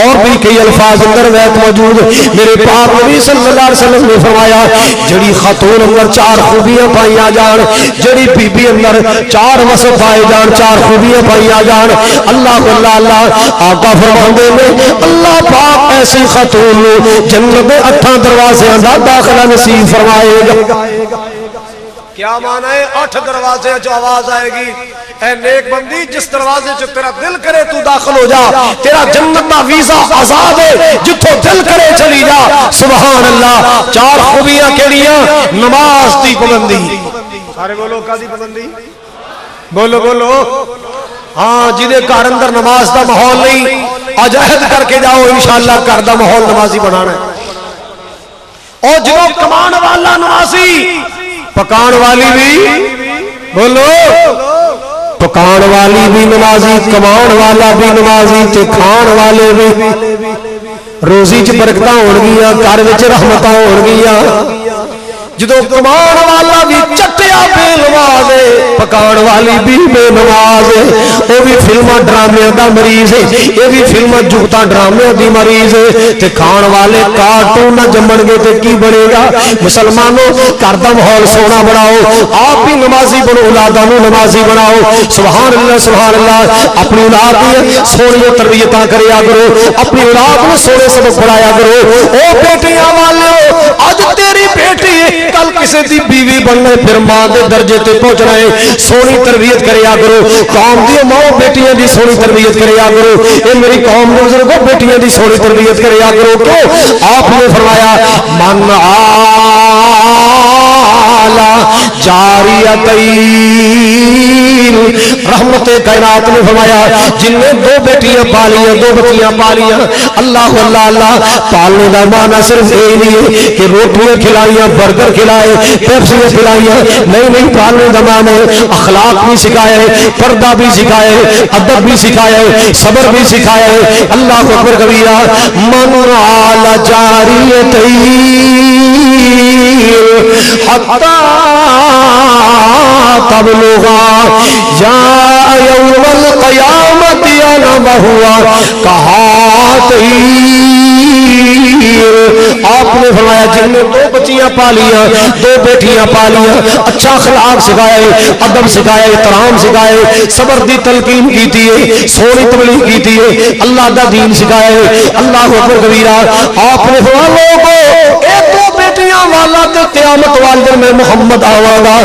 اور بھی کئی الفاظ اندر روایت موجود. میرے پاک نبی صلی اللہ علیہ وسلم نے فرمایا جڑی خاتون اندر چار خوبیاں پائیاں جان, جڑی بی بی اندر چار وصف پائے جان, چار خوبیاں پائیاں جان, اللہ اللہ اللہ آقا فرماندے نے اللہ پاک ایسی خاتون نو جنت دے 8 دروازیاں دا داخلہ نصیب فرمائے گا. کیا معنی ہے 8 دروازے جو آواز آئے گی اے نیک بندی جس دروازے جو تیرا دل کرے تو داخل ہو جا, تیرا جنت دا ویزا آزاد ہے, جتھوں دل کرے چلی جا. سبحان اللہ. 4 خوبیاں کیڑیاں؟ نماز دی پابندی. سارے بولو کا دی پابندی, بولو بولو. ہاں جنہیں گھر اندر نماز دا ماحول نہیں اج عہد کر کے جاؤ انشاءاللہ گھر دا ماحول نمازی بنانا ہے. اور جو کمان والا نمازی پکان والی بھی, بولو پکان والی بھی نمازی, کمان والا بھی نمازی, تے کھان والے بھی. روزی چ برکتاں ہون گیاں, گھر وچ رحمتاں ہون گیاں. جدو کمان والا بھی چٹیا بے نماز ہے, پکان والی بھی بے نماز ہے. وہ بھی فلماں ڈرامے دا مریض ہے, یہ بھی فلماں جگتا ڈرامے دی مریض ہے. تے کھان والے کارٹون نہ جمن گے تے کی بنے گا؟ مسلمانوں گھر دا ماحول سونا بناؤ, آپ بھی نمازی بنو, اولاداں نو نمازی بناؤ. سبحان اللہ سبحان اللہ. اپنی اولاد دی سونی تربیتاں کریا کرو, اپنی اولاد نو سونے سبق پڑھایا کرو. او بیٹیاں والے اج تیری بیٹی کل کسی دی بیوی بننے, پھر ماں دے درجے تے پہنچنا ہے. سونی تربیت کریا کرو, قوم دی ماں بیٹیاں دی سونی تربیت کریا کرو. اے میری قوم دے بزرگوں بیٹیاں دی سونی تربیت کریا کرو. کیوں؟ آپ نے فرمایا من آلا جاریتین, رحمت کائنات نے فرمایا جن نے 2 بیٹیاں پالیاں, 2 بچیاں پالیاں. اللہ اللہ اللہ. پالنے کا معنی صرف یہ نہیں ہے کہ روٹیاں کھلائیاں, برگر کھلائے, پیپسیاں کھلائیاں. نہیں, پالنے کا معنی اخلاق بھی سکھایا ہے, پردہ بھی سکھایا ہے, ادب بھی سکھایا ہے, صبر بھی سکھایا ہے. اللہ اکبر کبیرہ. من علی جاریتین حتی تبلغا یا یوم القیامت ینبہوا کہاتین. آپ نے فرمایا جن نے 2 بچیاں پالیاں, 2 بیٹیاں پالیاں, اچھا اخلاق سکھائے, ادب سکھائے, احترام سکھائے, صبر دی تلقین کیتی ہے, سونی تبلیغ کیتی ہے, اللہ دا دین سکھائے. اللہ اکبر کبیرہ. آپ نے فرمایا لوگو اے 2 بیٹیاں والا تے قیامت والے دن میں محمد آواں گا.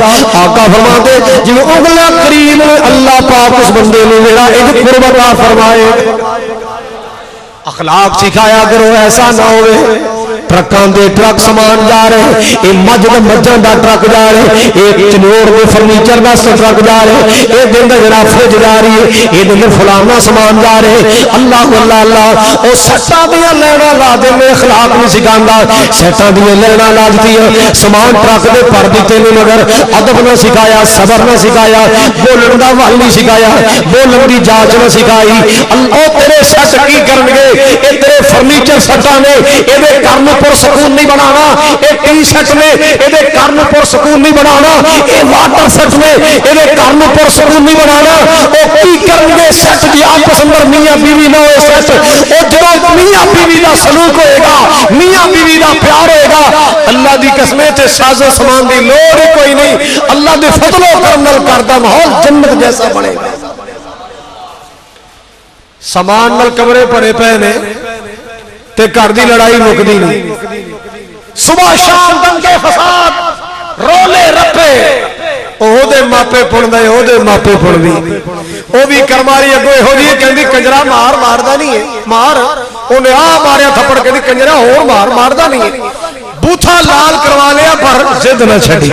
آقا فرماتے جن اگلا قریب اللہ پاک اس بندے نے میرا ایک قرب عطا فرمائے. اخلاق سکھایا کرو, ایسا نہ ہوئے ٹرکاں دے ٹرک سامان جا رہے, یہ مجھاں دا ٹرک جا رہے, ایک چنوڑ دے فرنیچر دا ٹرک جا رہے, ایک دن دا جڑا فریج جا رہی ہے, ایک دن فلانا سامان جا رہے. اللہ اللہ اللہ. او سٹاں دیاں لینا لا دے میں اخلاق نہیں سکھاندا, سٹاں دیاں لینا لا دتیاں, سامان ٹرک دے پر دتے نے مگر ادب نہ سکھایا, صبر نہ سکھایا, بولن دا ول نہیں سکھایا, بولن دی جانچ نہ سکھائی. اللہ تیرے سٹ کی کرن گے؟ اے تیرے فرنیچر سٹاں نے اے گھر نوں پرسکون نہیں بنانا, اے ٹی سیٹ نے اے گھر نوں پرسکون نہیں بنانا, اے واٹر سیٹ نے اے گھر نوں پرسکون نہیں بنانا. او کی کرن گے؟ سیٹ دی آپس اندر میاں بیوی نہ ہوئے سیٹ, او جدوں میاں بیوی دا سلوک ہوئے گا, میاں بیوی دا پیار ہوئے گا, اللہ دی قسمیں تے ساز و سامان دی لوڑ کوئی نہیں. اللہ دے فضل و کرم نال کردا ماحول جنت جیسا بنے گا. سامان نال کمرے پڑے پے نے تے گھر دی لڑائی مکدی نہیں. صبح شام دنگے فساد رولے رپے, او دے ماپے پڑھدا ہے, او دے ماپے پڑھدی, او بھی کرماری اگوں یہو جی کہندی کنجرا مار ماردا نہیں ہے, مار اونے آ ماریا تھپڑ کہندی کنجرا ہور مار ماردا نہیں ہے. بوتھا لال کروا لیا پر ضد نہ چھڈی.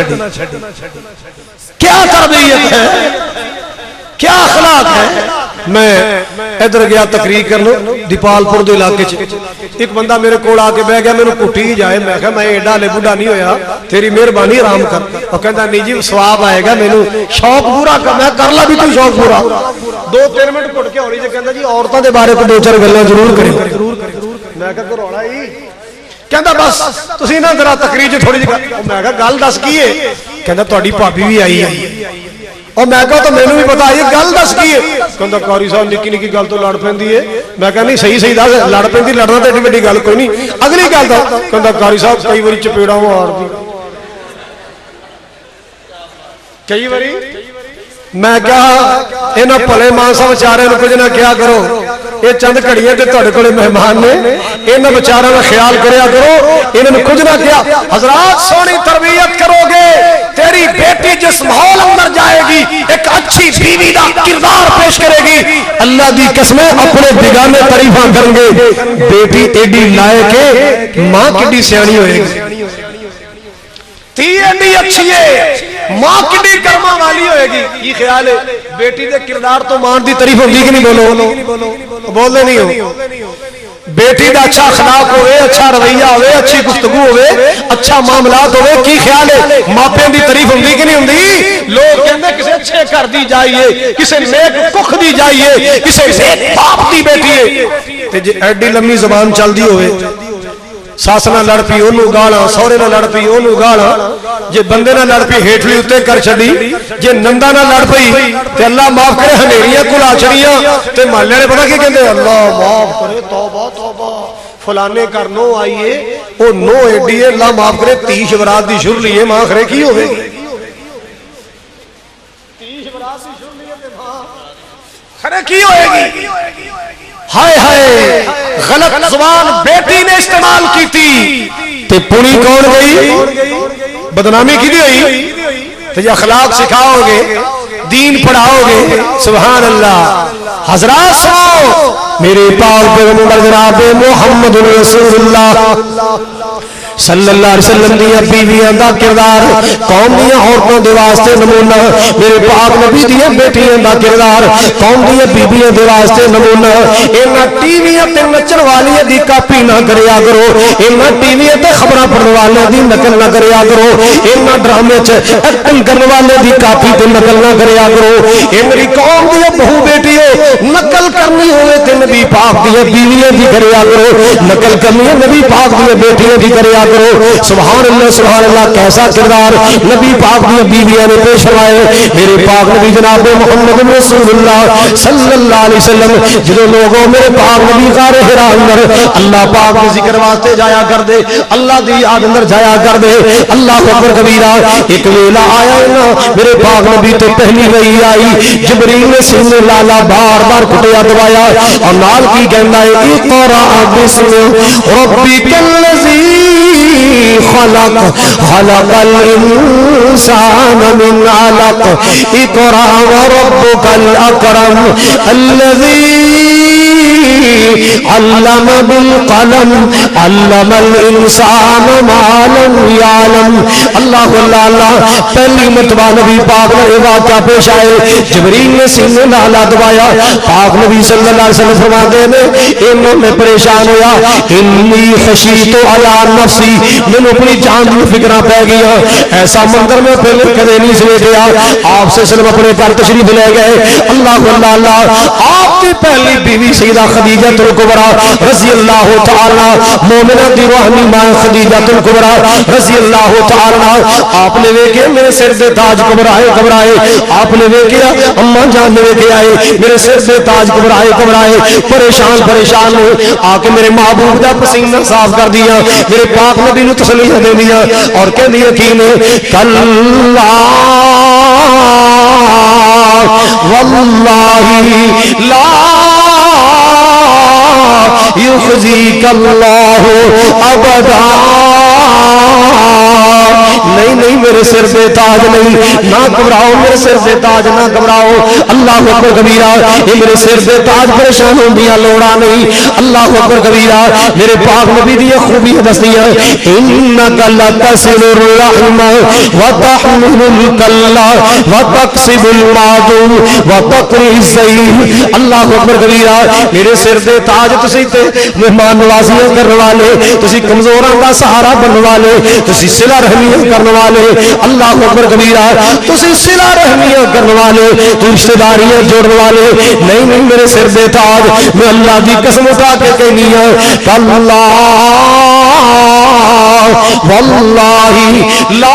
کیا تربیت ہے, کیا اخلاق ہے. میں ادھر گیا تقریر کرنے دیپال پور دے علاقے چ, ایک بندہ میرے کول آ کے بہ گیا, میرے کٹی جائے. میں کہا میں ایڈا لے بڈھا نہیں ہویا, تیری مہربانی آرام کر. وہ کہندا نہیں جی ثواب آئے گا, مینوں شوق پورا کر. میں کر لا بھی تو شوق پورا. 2-3 منٹ گھٹ کے ہونی. کہندا جی عورتاں دے بارے کو 2-4 گلاں ضرور کرے. میں کہا رولا ہی کہندا بس تسی نہ ذرا تقریر چ تھوڑی جی. میں کہا گل دس کی ہے؟ کہندا تہاڈی بھابی بھی آئی ہے. اور میں کہا تو مینوں بھی پتا یہ گل دس کی ہے کہندا قاری صاحب نکی نکی گل تو لڑ پیندی ہے میں کہا نہیں صحیح صحیح دس لڑ پیندی لڑنا تے ایڈی وڈی گل کوئی نہیں اگلی گل دا کہندا قاری صاحب کئی واری چپیڑا مارਦੀ کئی واری میں کہا انہاں بھلے مانسا بیچارے نوں کچھ نہ کیا کرو یہ چند گھڑیاں تے تہاڈے کولے مہمان نے انہاں بیچاراں دا خیال کریا کرو انہاں نوں کچھ نہ کیا حضرات سونی تربیت کرو گے تیری بیٹی جس ماحول اندر جائے گی ایک اچھی بیوی دا کردار پیش کرے گی اللہ دی قسم اپنے بیگانے تعریفاں کرن گے بیٹی ایڈی لائق ہے ماں کڈی سیانی ہوئے گی تھی ایڈی اچھی ہے ماں کڈی کرما والی ہوئے گی یہ خیال ہے بیٹی دے کردار تو ماں دی تعریف ہوگی کہ نہیں بولو بولنے نہیں ہو بیٹی دا اچھا اخلاق ہوئے اچھا رویہ ہوئے اچھی گفتگو ہوئے اچھا معاملات ہوئے کی خیال ہے ماپیں دی تعریف ہوگی کہ نہیں ہوندی لوگ کہندے کسے اچھے گھر دی جائیے کسے نیک کخ دی جائیے کسے نیک باپ دی بیٹی ہے تے جے ایڈی لمبی زبان چل دی ہوئے ساس نہ لڑ پی اونوں گالاں سورے نہ لڑ پی اونوں گالاں جے بندے نہ لڑ پی ہیٹلی اتے کر چھڈی جے نندا نہ لڑ پئی تے اللہ معاف کرے ہنیریاں کلا چھڑیاں تے محلے نے پتہ کی کہندے اللہ معاف کرے توبہ توبہ فلانے گھر نو آئیے او نو ایڈی ہے اللہ معاف کرے 30 برات دی شر لیے ماں خرے کی ہوے گی 30 برات دی شر لیے تے ماں خرے کی ہوے گی ہائے ہائے غلط زبان بیٹی نے استعمال کی تھی تے پوری کون گئی بدنامی کی دی ہوئی تے یہ اخلاق سکھاؤ گے دین پڑھاؤ گے سبحان اللہ حضرات سنو میرے پاک پیغمبر جناب محمد رسول اللہ صلی اللہ علیہ وسلم دی بیویاں دا کردار قوم دی عورتوں دے واسطے نمونہ میرے پاک نبی دی بیٹیاں دا کردار قوم دی بیویاں دے واسطے نمونہ انہاں ٹی ویاں تے نچن والیاں دی کاپی نہ کریا کرو انہاں ٹی ویاں تے خبراں پڑھن والے دی نقل نہ کریا کرو انہاں ڈرامے چ ایکٹنگ کرن والے دی کاپی تے نقل نہ کریا کرو اے میری قوم دی بہو بیٹی ہو نقل کرنی ہوے تے نبی پاک دی بیویاں دی کریا کرو نقل کرنی ہے نبی پاک دی بیٹیاں دی کریا کرو سبحان اللہ کیسا کردار نبی پاک دی بیویاں نے پیش فرمائے میرے پاک نبی جناب محمد رسول اللہ صلی اللہ علیہ وسلم جدوں لوگوں میرے پاک نبی غار حرا اندر اللہ پاک کے ذکر واسطے جایا کر دے اللہ دی یاد اندر جایا کر دے اللہ اکبر کبیرہ ایک ویلا آیا نا میرے پاک نبی تو پہلی وحی آئی جبریل نے سینے لالا بار بار کٹیا دبایا اور نال کی کہندا ہے اقرا بسم ربک الذی خلق الانسان من علق اقرا وربك الاكرم الذي علم بالقلم علم الانسان ما لم يعلم اللہ اللہ پہلی مرتبہ نبی پاک نے واقعہ پیش آئے جبریل نے سینے لالا دبایا پاک نبی صلی اللہ علیہ وسلم فرماتے ہیں انہوں نے پریشان ہوا انی خشیت علی نفسی میں اپنی جان کی فکرہ پہ گیا ایسا منظر میں پہلے کدے نہیں سے گیا آپ سے صرف اپنے گھر تشریف لے گئے اللہ اللہ آپ کی پہلی بیوی سیدہ خدیجہ الکبریٰ رضی اللہ تعالی مومنہ دی روحانی ماں خدیجہ الکبریٰ رضی اللہ تعالی آپ نے دیکھے میرے سر دے تاج گھبرائے آپ نے دیکھا اماں جان نے دیکھے آئے میرے سر دے تاج گھبرائے پریشان ہوئے آ کے میرے محبوب دا پسینہ صاف کر دیا میرے پاک نبی نے تسلیاں دے دیا اور کہہ دیا یقین کلا واللہ لا یخزیک اللہ ابدا نہیں میرے سر سے تاج نہیں نہ گھبراؤ میرے سر سے تاج نہ گھبراؤ اللہ اکبر کبیرہ یہ میرے سر سے تاج پریشان ہوندیاں لوڑا نہیں اللہ اکبر کبیرہ میرے پاک نبی دی خوبی دستیاں انک لتصل الرحم وتحمل الکلا وتکسب المعدوم وتقری الضیف اللہ اکبر کبیرہ میرے سر سے تاج تسی تے مہمان نوازیاں کرنے والے تسی کمزوراں دا سہارا بننے والے تسی صلہ رحمیاں کرنے والے اللہ اکبر کبیرہ تسی صلہ رحمیاں کرنے والے تو رشتہ داریاں جوڑنے والے نہیں میرے سر دے تاج میں اللہ دی قسم اٹھا کے کہنی ہے کلا واللہ لا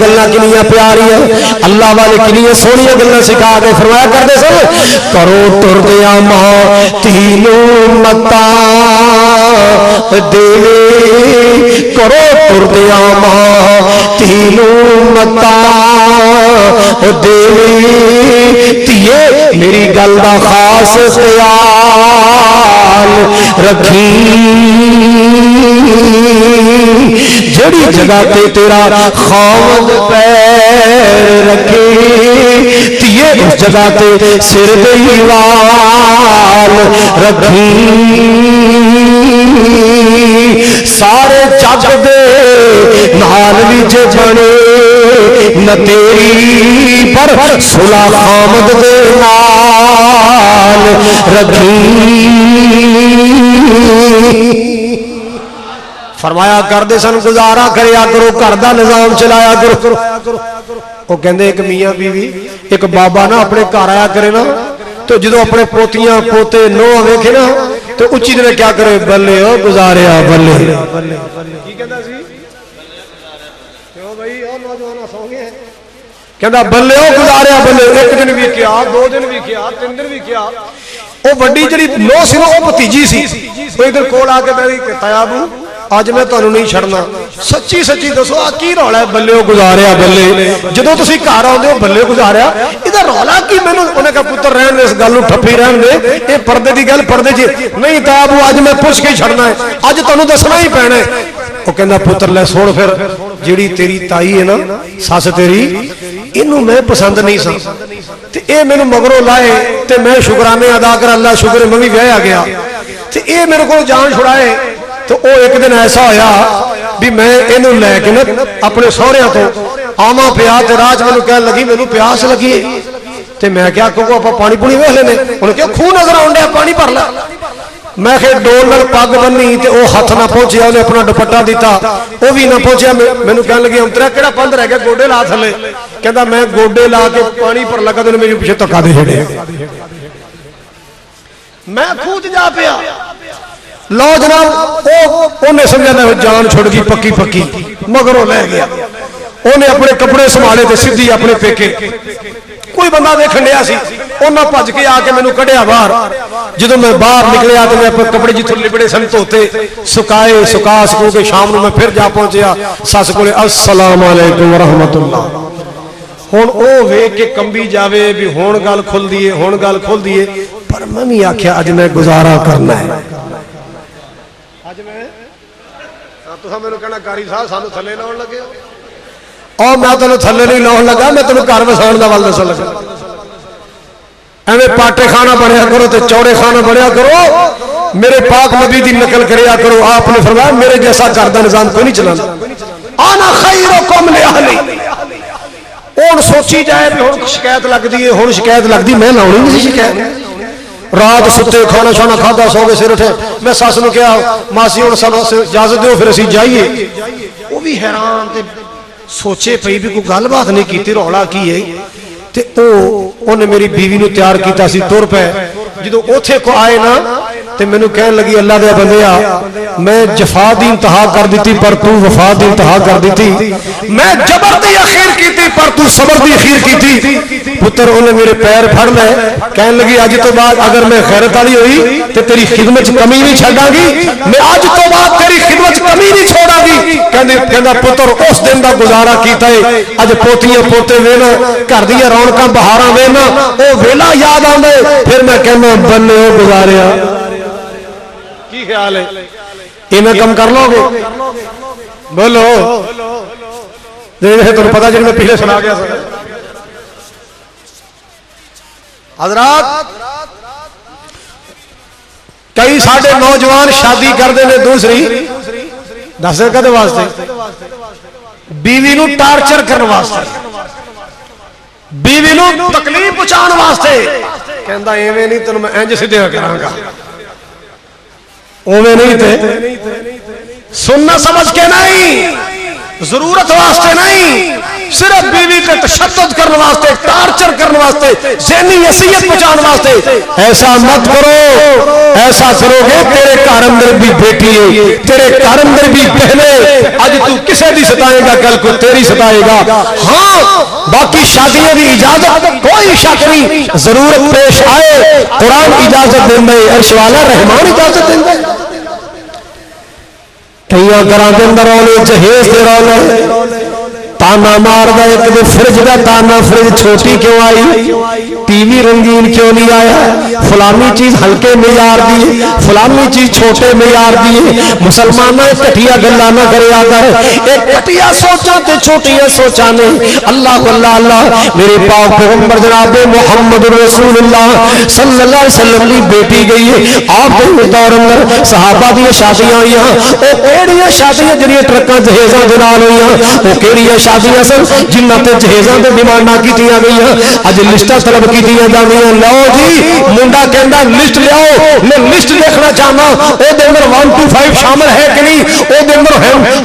گلاں کنیاں پیاریاں اللہ والے کنیاں سونیاں گلاں سکھا کے فرمایا کرتے سن کرو ٹردیاں ماں تینوں متا دے کرو ٹردیاں ماں تینوں متا دے تیے میری گل دا خاص خیال رکھی جڑی جگہ تے تیرا خاوند پیر رکھے تیے اس جگہ تے سر دے وال رکھی سارے جگ دے نال وچ بنے نہ تیری پر صلح خامد دے نال رکھی فرمایا کردے سن گزارا کریا کرو گھر دا نظام چلایا کرو وہ کہندے ایک میاں بیوی ایک بابا نا اپنے گھر آیا کرے نا تو جدو اپنے پوتیاں پوتے نو ویکھے نا تو اچھی نے کیا کرے بلے او گزاریا بلے کی کہندا سی کیوں بھائی او نوجوان سو گئے کہندا بلے او گزاریا بلے ایک دن بھی کیا دو دن بھی کیا تین دن بھی کیا وہ بڑی جڑی نو سی نا وہ بھتیجی سی وہ ادھر کول آ کے بیٹھی کہ تایا ابو آج میں تانوں نہیں چھڑنا سچی سچی دسو آ کی رولا ہے بلے او گزاریا بلے جدوں تسی گھر آوندے ہو بلے گزاریا ادھر رولا کی مینوں انہاں کہا پتر رہن دے اس گل نوں ٹھپی رہن دے اے پردے دی گل پردے جی نہیں تایا ابو اج میں پوچھ کے چھڑنا ہے اج تانوں دسنا ہی پینا ہے وہ کہندا پتر لے سن پھر جیڑی تیری تائی ہے نا سس تیری اینوں میں پسند نہیں سا تے اے مینوں مگروں لائے تے میں شکرانے ادا کر اللہ شکر میں بھی وہیا گیا تے اے میرے کو جان چھڑائے تو وہ ایک دن ایسا ہویا بھی میں انہوں لے کے اپنے سہریاں تو آما پیا تے راج مینوں کہن لگی مینوں پیاس لگی تے میں کیا کہوں اپا پانی پونی ویکھ لینے انہوں کہا خون نظر آن ڈیا پانی بھر لے میں کہ ڈول نال پگ بنی تے وہ ہاتھ نہ پہنچیا انہیں اپنا دوپٹہ دیتا وہ بھی نہ پہنچیا مینوں کہن لگی انترا کیڑا پند رہ گیا گوڈے لا تھلے کہندا میں گوڈے لا کے پانی پر لگا تے میرے پیچھے تکا دے چھڑے میں کھوج جا پیا لو جناب انہیں سمجھا نہ جان چھوڑ گئی پکی پکی مگروں لے گیا انہیں اپنے کپڑے سنبھالے تے سیدھی اپنے پیکے کوئی بندہ دیکھن لیا سی انہاں بھج کے آ کے مینوں کڈیا باہر جدوں میں باہر نکلیا تو میں اپنے کپڑے جتھوں لبڑے سن دھوتے سکائے سکا سکو کے شام نوں میں پھر جا پہنچیا سس کولے السلام علیکم ورحمۃ اللہ ہن او ویکھ کے کمبی جاوے بھی ہن گل کھل دیے ہن گل کھل دیے پر میں بھی آکھیا اج میں گزارا کرنا ہے میرے کہنا کاری صاحب سانو تھلے لاؤن لگے اور میں تینوں تھلے نہیں لاؤن لگا میں تینوں گھر وساؤن دا ول دسن لگا ایویں پاٹے خانہ بنیا کرو تے چوڑے خانہ بنیا کرو میرے پاک نبی دی نقل کریا کرو آپ نے فرمایا میرے جیسا گھر دا نظام کوئی نہیں چلانا انا خیرکم لاہلی ہن سوچی جائے بھی ہن شکایت لگدی ہے ہن شکایت لگدی میں لاؤنی نہیں شکایت رات ستے کھانا شانا کھادا سو کے سر اٹھے میں ساس نو کہا ماسی ہوں سانو اجازت دیو پھر اسی جائیے وہ بھی حیران تے سوچے پئی بھی کوئی گل بات نہیں کیتی رولا کی ہے تے اونے میری بیوی نو تیار کیتا سی تر پے جدوں اوتھے کو آئے نا تے مینوں کہن لگی اللہ دے بندیا میں جفا دی انتہا کر دیتی پر تو وفا دی انتہا کر دیتی میں جبر دی اخیر کیتی پر تو صبر دی اخیر کیتی پتر انہیں میرے پیر پھڑ لے کہن لگی اج تو بعد اگر میں غیرت والی ہوئی تے تیری خدمت کمی نہیں چھڈاں گی میں اج تو بعد تیری خدمت کمی نہیں چھوڑاں گی کہندا پتر اس دن دا گزارا کیتا ہے اج پوتیاں پوتے وینا گھر دی رونقاں بہاراں وینا او ویلا یاد آندا ہے پھر میں کہنا بنے او گزاریا کی خیال ہے ایویں کم کر لو گے بولو دیکھے تمہیں پتہ جن میں پچھلے سنا گیا حضرات کئی ساڈے نوجوان شادی کرتے ہیں دوسری دس کدے واسطے بیوی نو ٹارچر کرنے واسطے بیوی نو تکلیف پہنچان واسطے کہندا ایویں نہیں تینوں میں انج سیدھا کراں گا اوویں نہیں تے سننا سمجھ کے نہیں ضرورت واسطے نہیں صرف بیوی کا تشدد کرنے واسطے، ٹارچر کرنے واسطے، ذہنی اذیت پہنچانے واسطے، ایسا مت کرو۔ ایسا کرو گے تیرے گھر اندر بھی بیٹی ہے، تیرے گھر اندر بھی بہنیں، اج تو کسے دی ستائے گا کل کو تیری ستائے گا۔ ہاں باقی شادیوں کی اجازت کوئی شک نہیں، ضرورت پیش آئے قرآن اجازت دینا ہے، عرش والا رحمان اجازت دینا ہے۔ کئی گھراں دے اندر رولے جہیز دے رولے، تانا مار دا ایک دے فرج دا تانا، فرج چھوٹی کیوں آئی، ٹی وی رنگین کیوں نہیں آیا، فلانی چیز ہلکے معیار دی، فلانی چیز چھوٹے معیار دی۔ مسلمانوں کٹھیا گلا نہ کرے کر، ایک کٹھیا سوچاں تے چھوٹیاں سوچاں نے۔ اللہ اللہ اللہ، میرے پاک پیغمبر جناب محمد رسول اللہ صلی اللہ علیہ وسلم دی بیٹی گئی ہے، آپ دے دور اندر صحابہ دی شادیاں ہوئیاں، او کیڑیاں شادیاں جڑیاں ٹرکاں جہیزاں دے نال ہوئیاں، او کیڑیاں شادیاں سن جنہاں تے جہیزاں تے ڈیمانڈاں کیتیاں گئیاں، اج لسٹاں طلب کیتیاں جاندیاں۔ لو جی منڈا کہندا لسٹ لیاؤ، میں لسٹ دیکھنا چاہنا، او دے اندر 1 to 5 شامل ہے کہ نہیں، او دے اندر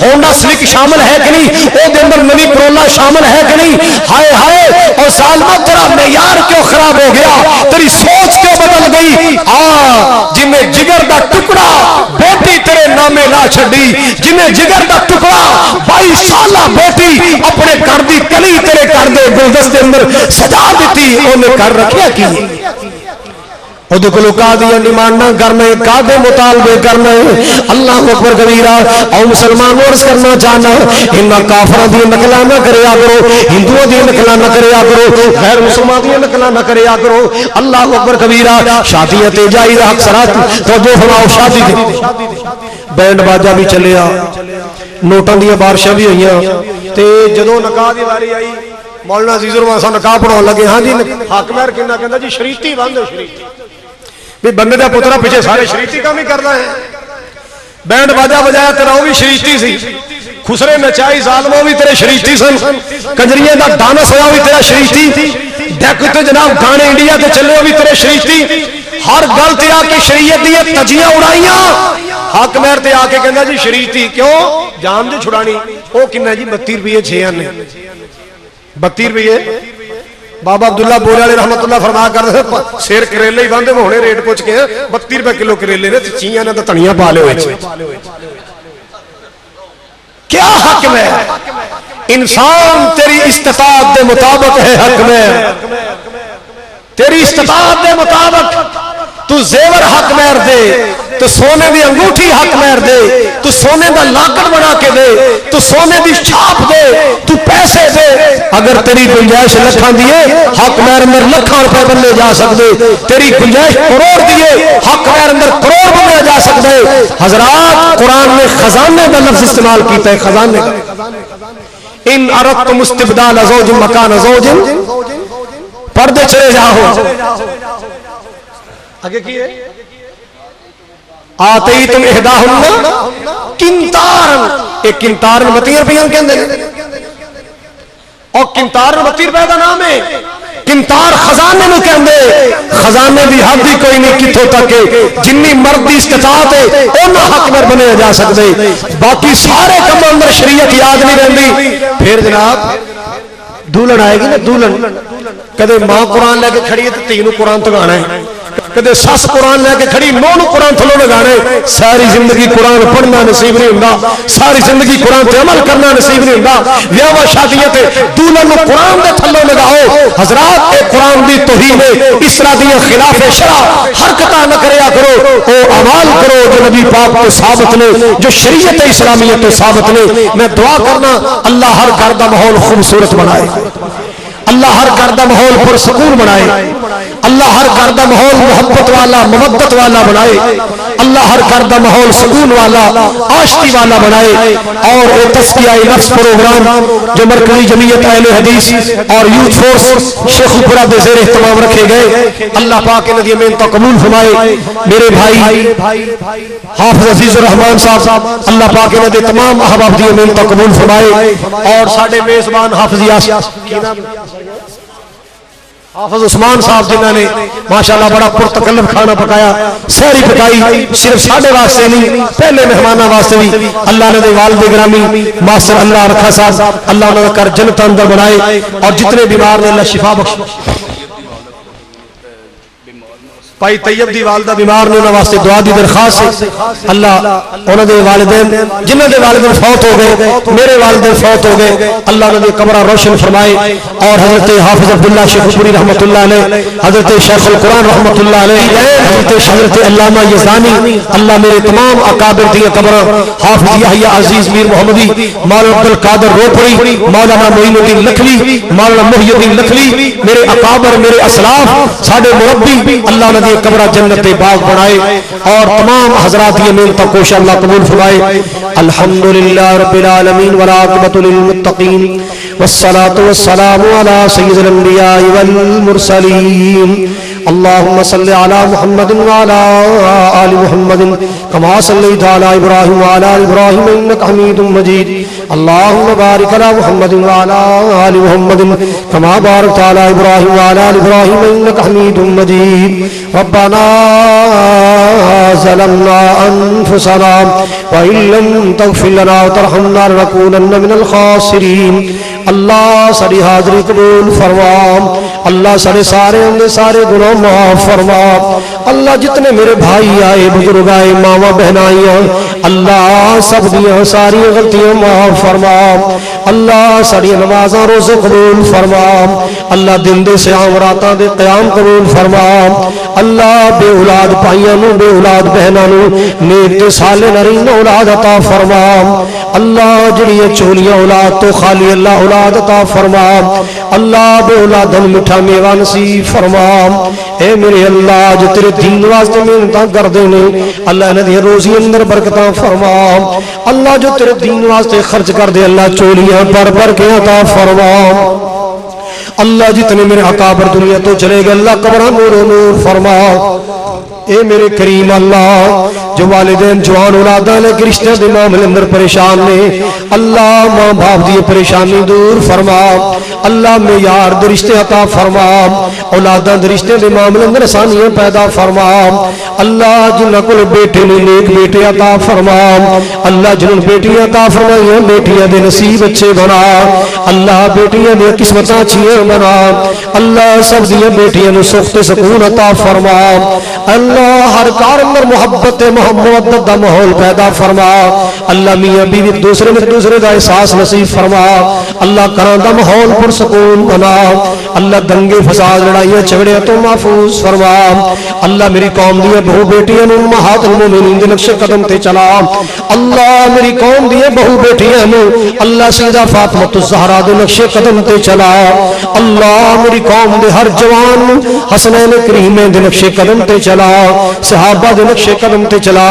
ہونڈا سلک شامل ہے کہ نہیں، او دے اندر نوی کرولا شامل ہے کہ نہیں۔ ہائے ہائے او ظالما تیرا معیار کیوں خراب ہو گیا، تیری سوچ کیوں بدل گئی۔ جنہیں جگر دا ٹکڑا بیٹی تیرے نامے نہ چھڈی، جنہیں جگر دا ٹکڑا 22 سالہ بیٹی اپنے گھر دی کلی تیرے گھر دے گلدستے اندر سجا دیتی، انہیں گھر رکھیا کی ادھے کو لکا دیا ڈیمانڈاں کرنا ہے، کعدے مطالبے کرنا ہے۔ اللہ اکبر کبیرہ۔ اور مسلمان عرض کرنا چاہنا انہاں کافراں دی نقلاں نہ کریا کرو، ہندوؤں دی نقلاں نہ کریا کرو، غیر مسلمان دی نقلاں نہ کریا کرو۔ اللہ اکبر کبیرہ۔ شادیاں تے جائز حق سرات تو جو فرماؤ شادی دے بینڈ باجا بھی چلیا، نوٹاں دی بارشاں بھی ہوئیاں، تے جدوں نکاح دی واری آئی مولانا عزیز الرحمان صاحب نکاح پڑھاؤن لگے، ہاں جی حق مہر کہنا کہندا جی شریعتی بند ہے، شریعتی بھی بندے دا پترا پیچھے سارے شریعتی کام ہی کرنا ہے۔ بینڈ باجا بجایا تیرا وہ بھی شریعتی سی، خسرے نچائی ظالموں بھی تیرے شریعتی سن، کنجریاں دا ڈانس ہوا بھی تیرا شریعتی، ڈیکتے جناب گانے انڈیا تے چلے بھی تیرے شریعتی۔ ہر گل تے آ کے شریعت دی تجیاں اڑائیاں، حق مہر تے آ کے کہندا جی شریعتی کیوں جان جو چھڑانی، او کنا جی 32 روپے 6 آنے 32 روپے۔ بابا عبداللہ بورے والے رحمت اللہ فرمایا کرتے تھے سیر کریلے ہی باندھے ہونے ریٹ پوچھ کے 32 روپے کلو کریلے نے، چیاں نے تو تنیاں پا لے ہوئے۔ کیا حق میں انسان تیری استطاعت دے مطابق ہے، حق میں تیری استطاعت دے مطابق تو زیور حق مہر دے، تو سونے دی انگوٹھی حق مہر دے، تو سونے دا لاکڑ بنا کے دے، تو سونے دی چھاپ دے، تو پیسے دے۔ اگر تیری گنجائش لکھاں دیے حق مہر اندر لکھاں روپے بننے جا سکتے، تیری گنجائش کروڑ دیے حق مہر اندر کروڑ بننے جا سکتے۔ حضرات قرآن نے خزانے کا لفظ استعمال کیتا ہے، خزانے کا۔ ان اردتم استبدال زوج مکان زوج، پردے چلے جاؤ آگے کی ہے آتیتم احداہن کنتارن، ایک کنتارن 32 روپیاں کے اندر، اور کنتارن 32 روپے کا نام ہے۔ کنتار خزانے میں کہندے، خزانے دی حد ہی کوئی نہیں کتھوں تک جنی مرد دی استطاعت ہے اونا حق مہر بنے جا سکتے، باقی سارے کم اندر شریعت یاد نہیں رہندی۔ پھر جناب دولن آئے گی نا، دولن کدے ماں قرآن لے کے کھڑی ہے تو تینوں قرآن تو گانا ہے، کدے سس قرآن لے کے کھڑی نو قرآن تھلو لگانے۔ ساری زندگی قرآن پڑھنا نصیب نہیں ہوندا، ساری زندگی قرآن تے عمل کرنا نصیب نہیں ہوندا۔ ویاواں شادیاں تے دولہن نو قرآن دے تھلو لگاؤ۔ حضرات اے قرآن دی توہین ہے، اس طرح دی خلاف شرع حرکتاں نہ کریا کرو، او اعمال کرو جو نبی پاک تو ثابت نے، جو شریعت اسلامیہ تو ثابت نے۔ میں دعا کرنا اللہ ہر گھر دا ماحول خوبصورت بنائے، اللہ ہر گھر دا ماحول پرسکون بنائے، اللہ ہر گھر دا ماحول محبت والا مودت والا بنائے، اللہ ہر گھر دا ماحول سکون والا آشتی والا بنائے۔ اور اے تزکیہ نفس پروگرام جو مرکزی جمعیت اہل حدیث اور یوتھ فورس شیخ پورہ دے زیر اہتمام رکھے گئے، اللہ پاک انہاں دی محنت قبول فرمائے۔ میرے بھائی حافظ عزیز الرحمان صاحب اللہ پاک انہاں دے تمام احباب دی محنت قبول فرمائے، اور ساڈے میزبان حافظ یاسین حافظ عثمان صاحب جنہوں نے ماشاءاللہ بڑا پرتکلف کھانا پکایا، سحری پکائی، صرف ساڈے واسطے نہیں پہلے مہمانوں واسطے بھی۔ اللہ نے والد گرامی ماسٹر اللہ رکھا صاحب، اللہ انہوں نے کر جنت اندر بنائے، اور جتنے بیمار نے اللہ شفا بخش۔ بھائی طیب دی والدہ بیمار نے، انہوں واسطے دعا دی درخواست ہے، اللہ انہوں دے والدین جنہوں دے والدین فوت ہو گئے، میرے والدین فوت ہو گئے، اللہ انہوں دے قبرہ روشن فرمائے، اور حضرت حافظ عبداللہ شیخ پوری رحمت اللہ علیہ، حضرت شیخ القرآن رحمت اللہ علیہ، حضرت علامہ یزدانی، اللہ میرے تمام اکابر دی قبرہ، حافظ یحییٰ عزیز میر محمدی، مولانا عبدالقادر روپڑی، مولانا معین الدین لکھوی، مولانا محی الدین لکھوی، میرے اکابر میرے اسلاف ساڈے مربی، اللہ نے قبرہ جنت باغ بنائے، اور تمام حضرات یہ محنت کوش اللہ قبول فرمائے۔ الحمدللہ رب العالمین والعاقبۃ للمتقین والصلاة والسلام علی سید الانبیاء والمرسلین۔ اللهم صل على محمد وعلى آل محمد كما صليت على إبراهيم وعلى آل إبراهيم إنك حميد مجيد۔ اللهم بارك على محمد وعلى آل محمد كما باركت على إبراهيم وعلى آل إبراهيم إنك حميد مجيد۔ ربنا ظلمنا أنفسنا وإن لم تغفر لنا وترحمنا لنكونن من الخاسرين۔ اللہ ساری حاضری قبول فرما، اللہ سارے اندے سارے گناہ معاف فرما، اللہ جتنے میرے بھائی آئے بزرگ آئے ماما بہن آئیاں، اللہ سب دیاں ساری غلطیاں معاف فرما، اللہ ساری نمازاں روزے قبول فرما، اللہ دن دے سیام راتاں دے قیام قبول فرما، اللہ بے اولاد بھائیاں نو بے اولاد بہناں نو نیک تے صالح نرین اولاد عطا فرما، اللہ جڑی چولیاں اولاد تو خالی اللہ اولاد عطا فرما، اللہ بے اولادن مٹھا میوہ نصیب فرما۔ اے میرے اللہ جو تیرے دین واسطے محنتاں کردے نے، اللہ انہاں دی روزی اندر برکتاں فرما، اللہ جو تیرے دین واسطے خرچ کردے اللہ چولیاں پر کے عطا فرما، اللہ جتنے میرے اکابر دنیا تو چلے گئے اللہ قبرہ نور و نور فرما۔ اے میرے کریم اللہ جو والدین جوان اولاداں لے کے رشتہ دے معاملے اندر پریشان نے، اللہ ماں باپ دی پریشانی دور فرما، اللہ معیار دے رشتے عطا فرما، اولاداں دے رشتے دے معاملے اندر آسانیاں پیدا فرما، اللہ جنہاں کول بیٹے نے نیک بیٹے عطا فرما، اللہ جنہاں بیٹیاں عطا فرمائیاں بیٹیاں دے نصیب اچھے بنا، اللہ بیٹیاں دے قسمتاں اچھیاں بنا، اللہ سب دی بیٹیاں نو سخت سکون عطا فرما، اللہ ہر کار اندر محبت محبت دا ماحول پیدا فرما، اللہ میاں بیوی دوسرے میں دوسرے دا احساس نصیب فرما، اللہ کران دا ماحول پر سکون بنا، اللہ دنگے فساد لڑائیاں جھگڑیاں تو محفوظ فرما، اللہ میری قوم دی بہو بیٹیاں امہات المومنین دے نقش قدم تے چلا، اللہ میری قوم دی بہو بیٹیاں اللہ سیدہ فاطمہ الزہرا دے نقش قدم تے چلا، اللہ میری قوم دے ہر جوان حسنین کریمین دے نقش قدم تے چلا، صحابہ دے نقش قدم تے چلا،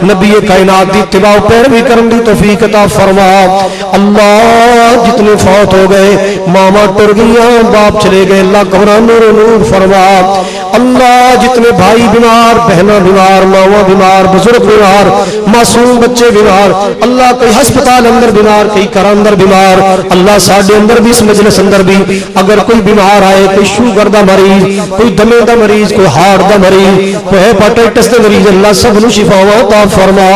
نبی کائنات دی اتباع پیروی کرن دی توفیق عطا فرما، اللہ جتنے فوت ہو گئے ماما ٹر گئیاں باپ چلے گئے اللہ قبرہ نور و نور فرما، اللہ جتنے بھائی بیمار بہناں بیمار ماما بیمار بزرگ بیمار معصوم بچے بیمار، اللہ کوئی ہسپتال اندر بیمار کئی گھر اندر بیمار، اللہ ساڈے اندر بھی اس مجلس اندر بھی اگر کوئی بیمار آئے کوئی شوگر دا مریض کوئی دمے دا مریض کوئی ہارٹ دا مریض کوئی ہیپاٹائٹس دے مریض اللہ سب نو شفا عطا فرما،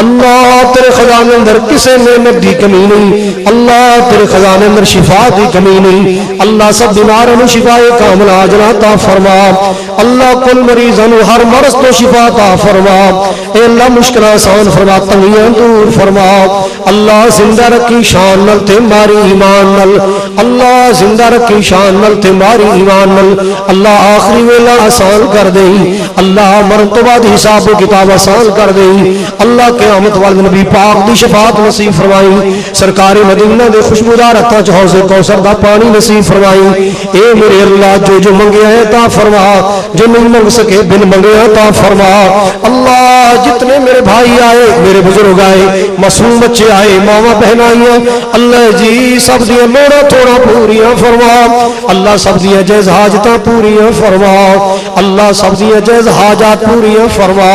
اللہ تیرے خزانے اندر کسے نعمت دی کمی نہیں، اللہ تیرے خزانے اندر شفا دی کمی نہیں، اللہ سب بیماروں نو شفا کامل عاجل عطا فرما، اللہ کل مریضاں نو ہر مرض تو شفا عطا فرما، اے اللہ مشکل آسان فرما تنگیاں دور فرما، اللہ زندہ رکھی شان نال تے ماری ایمان نال، اللہ زندہ رکھی شان نال تے ماری ایمان نال، اللہ آخری ویلا آسان کر دے، اللہ مرن تو بعد حساب و کتاب آسان کر دے، اللہ قیامت والے نبی پاک دی شفاعت نصیب فرمائی، سرکار مدینہ دے خوشبودار ہتھاں چ حوض کوثر دا پانی نصیب فرمائی، اے میرے اللہ جو منگیا ہے عطا فرما، جو نہیں منگ سکے بن منگے عطا فرما، اللہ جتنے میرے بھائی آئے میرے بزرگ آئے معصوم بچے آئے ماما بہن آئیاں، اللہ جی سب دیا لوڑا تھوڑا پوریاں فرما، اللہ سب دیا جائز حاجتاں پوریاں فرما، اللہ سب دیا جائز حاجات پوریاں فرما،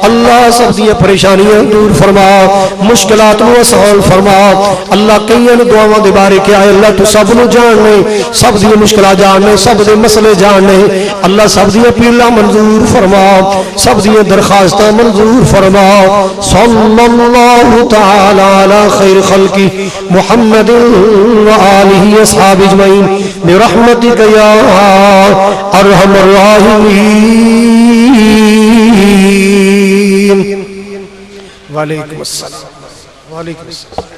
اللہ سب دیا پریشانیاں دور فرما، مشکلات و آسان فرما، اللہ کئیاں دعاواں دے بارے کیا ہے اللہ تو سب سب نو جاننے سب دی مشکلات جاننے سب دے مسئلے جاننے اللہ سب دی اپیلاں منظور فرما سب دی درخواستاں منظور فرما صلی اللہ تعالی علی خیر خلقی محمد و آلہ اصحاب اجمعین برحمتک یا ارحم الراحمین وعلیکم السلام وعلیکم السلام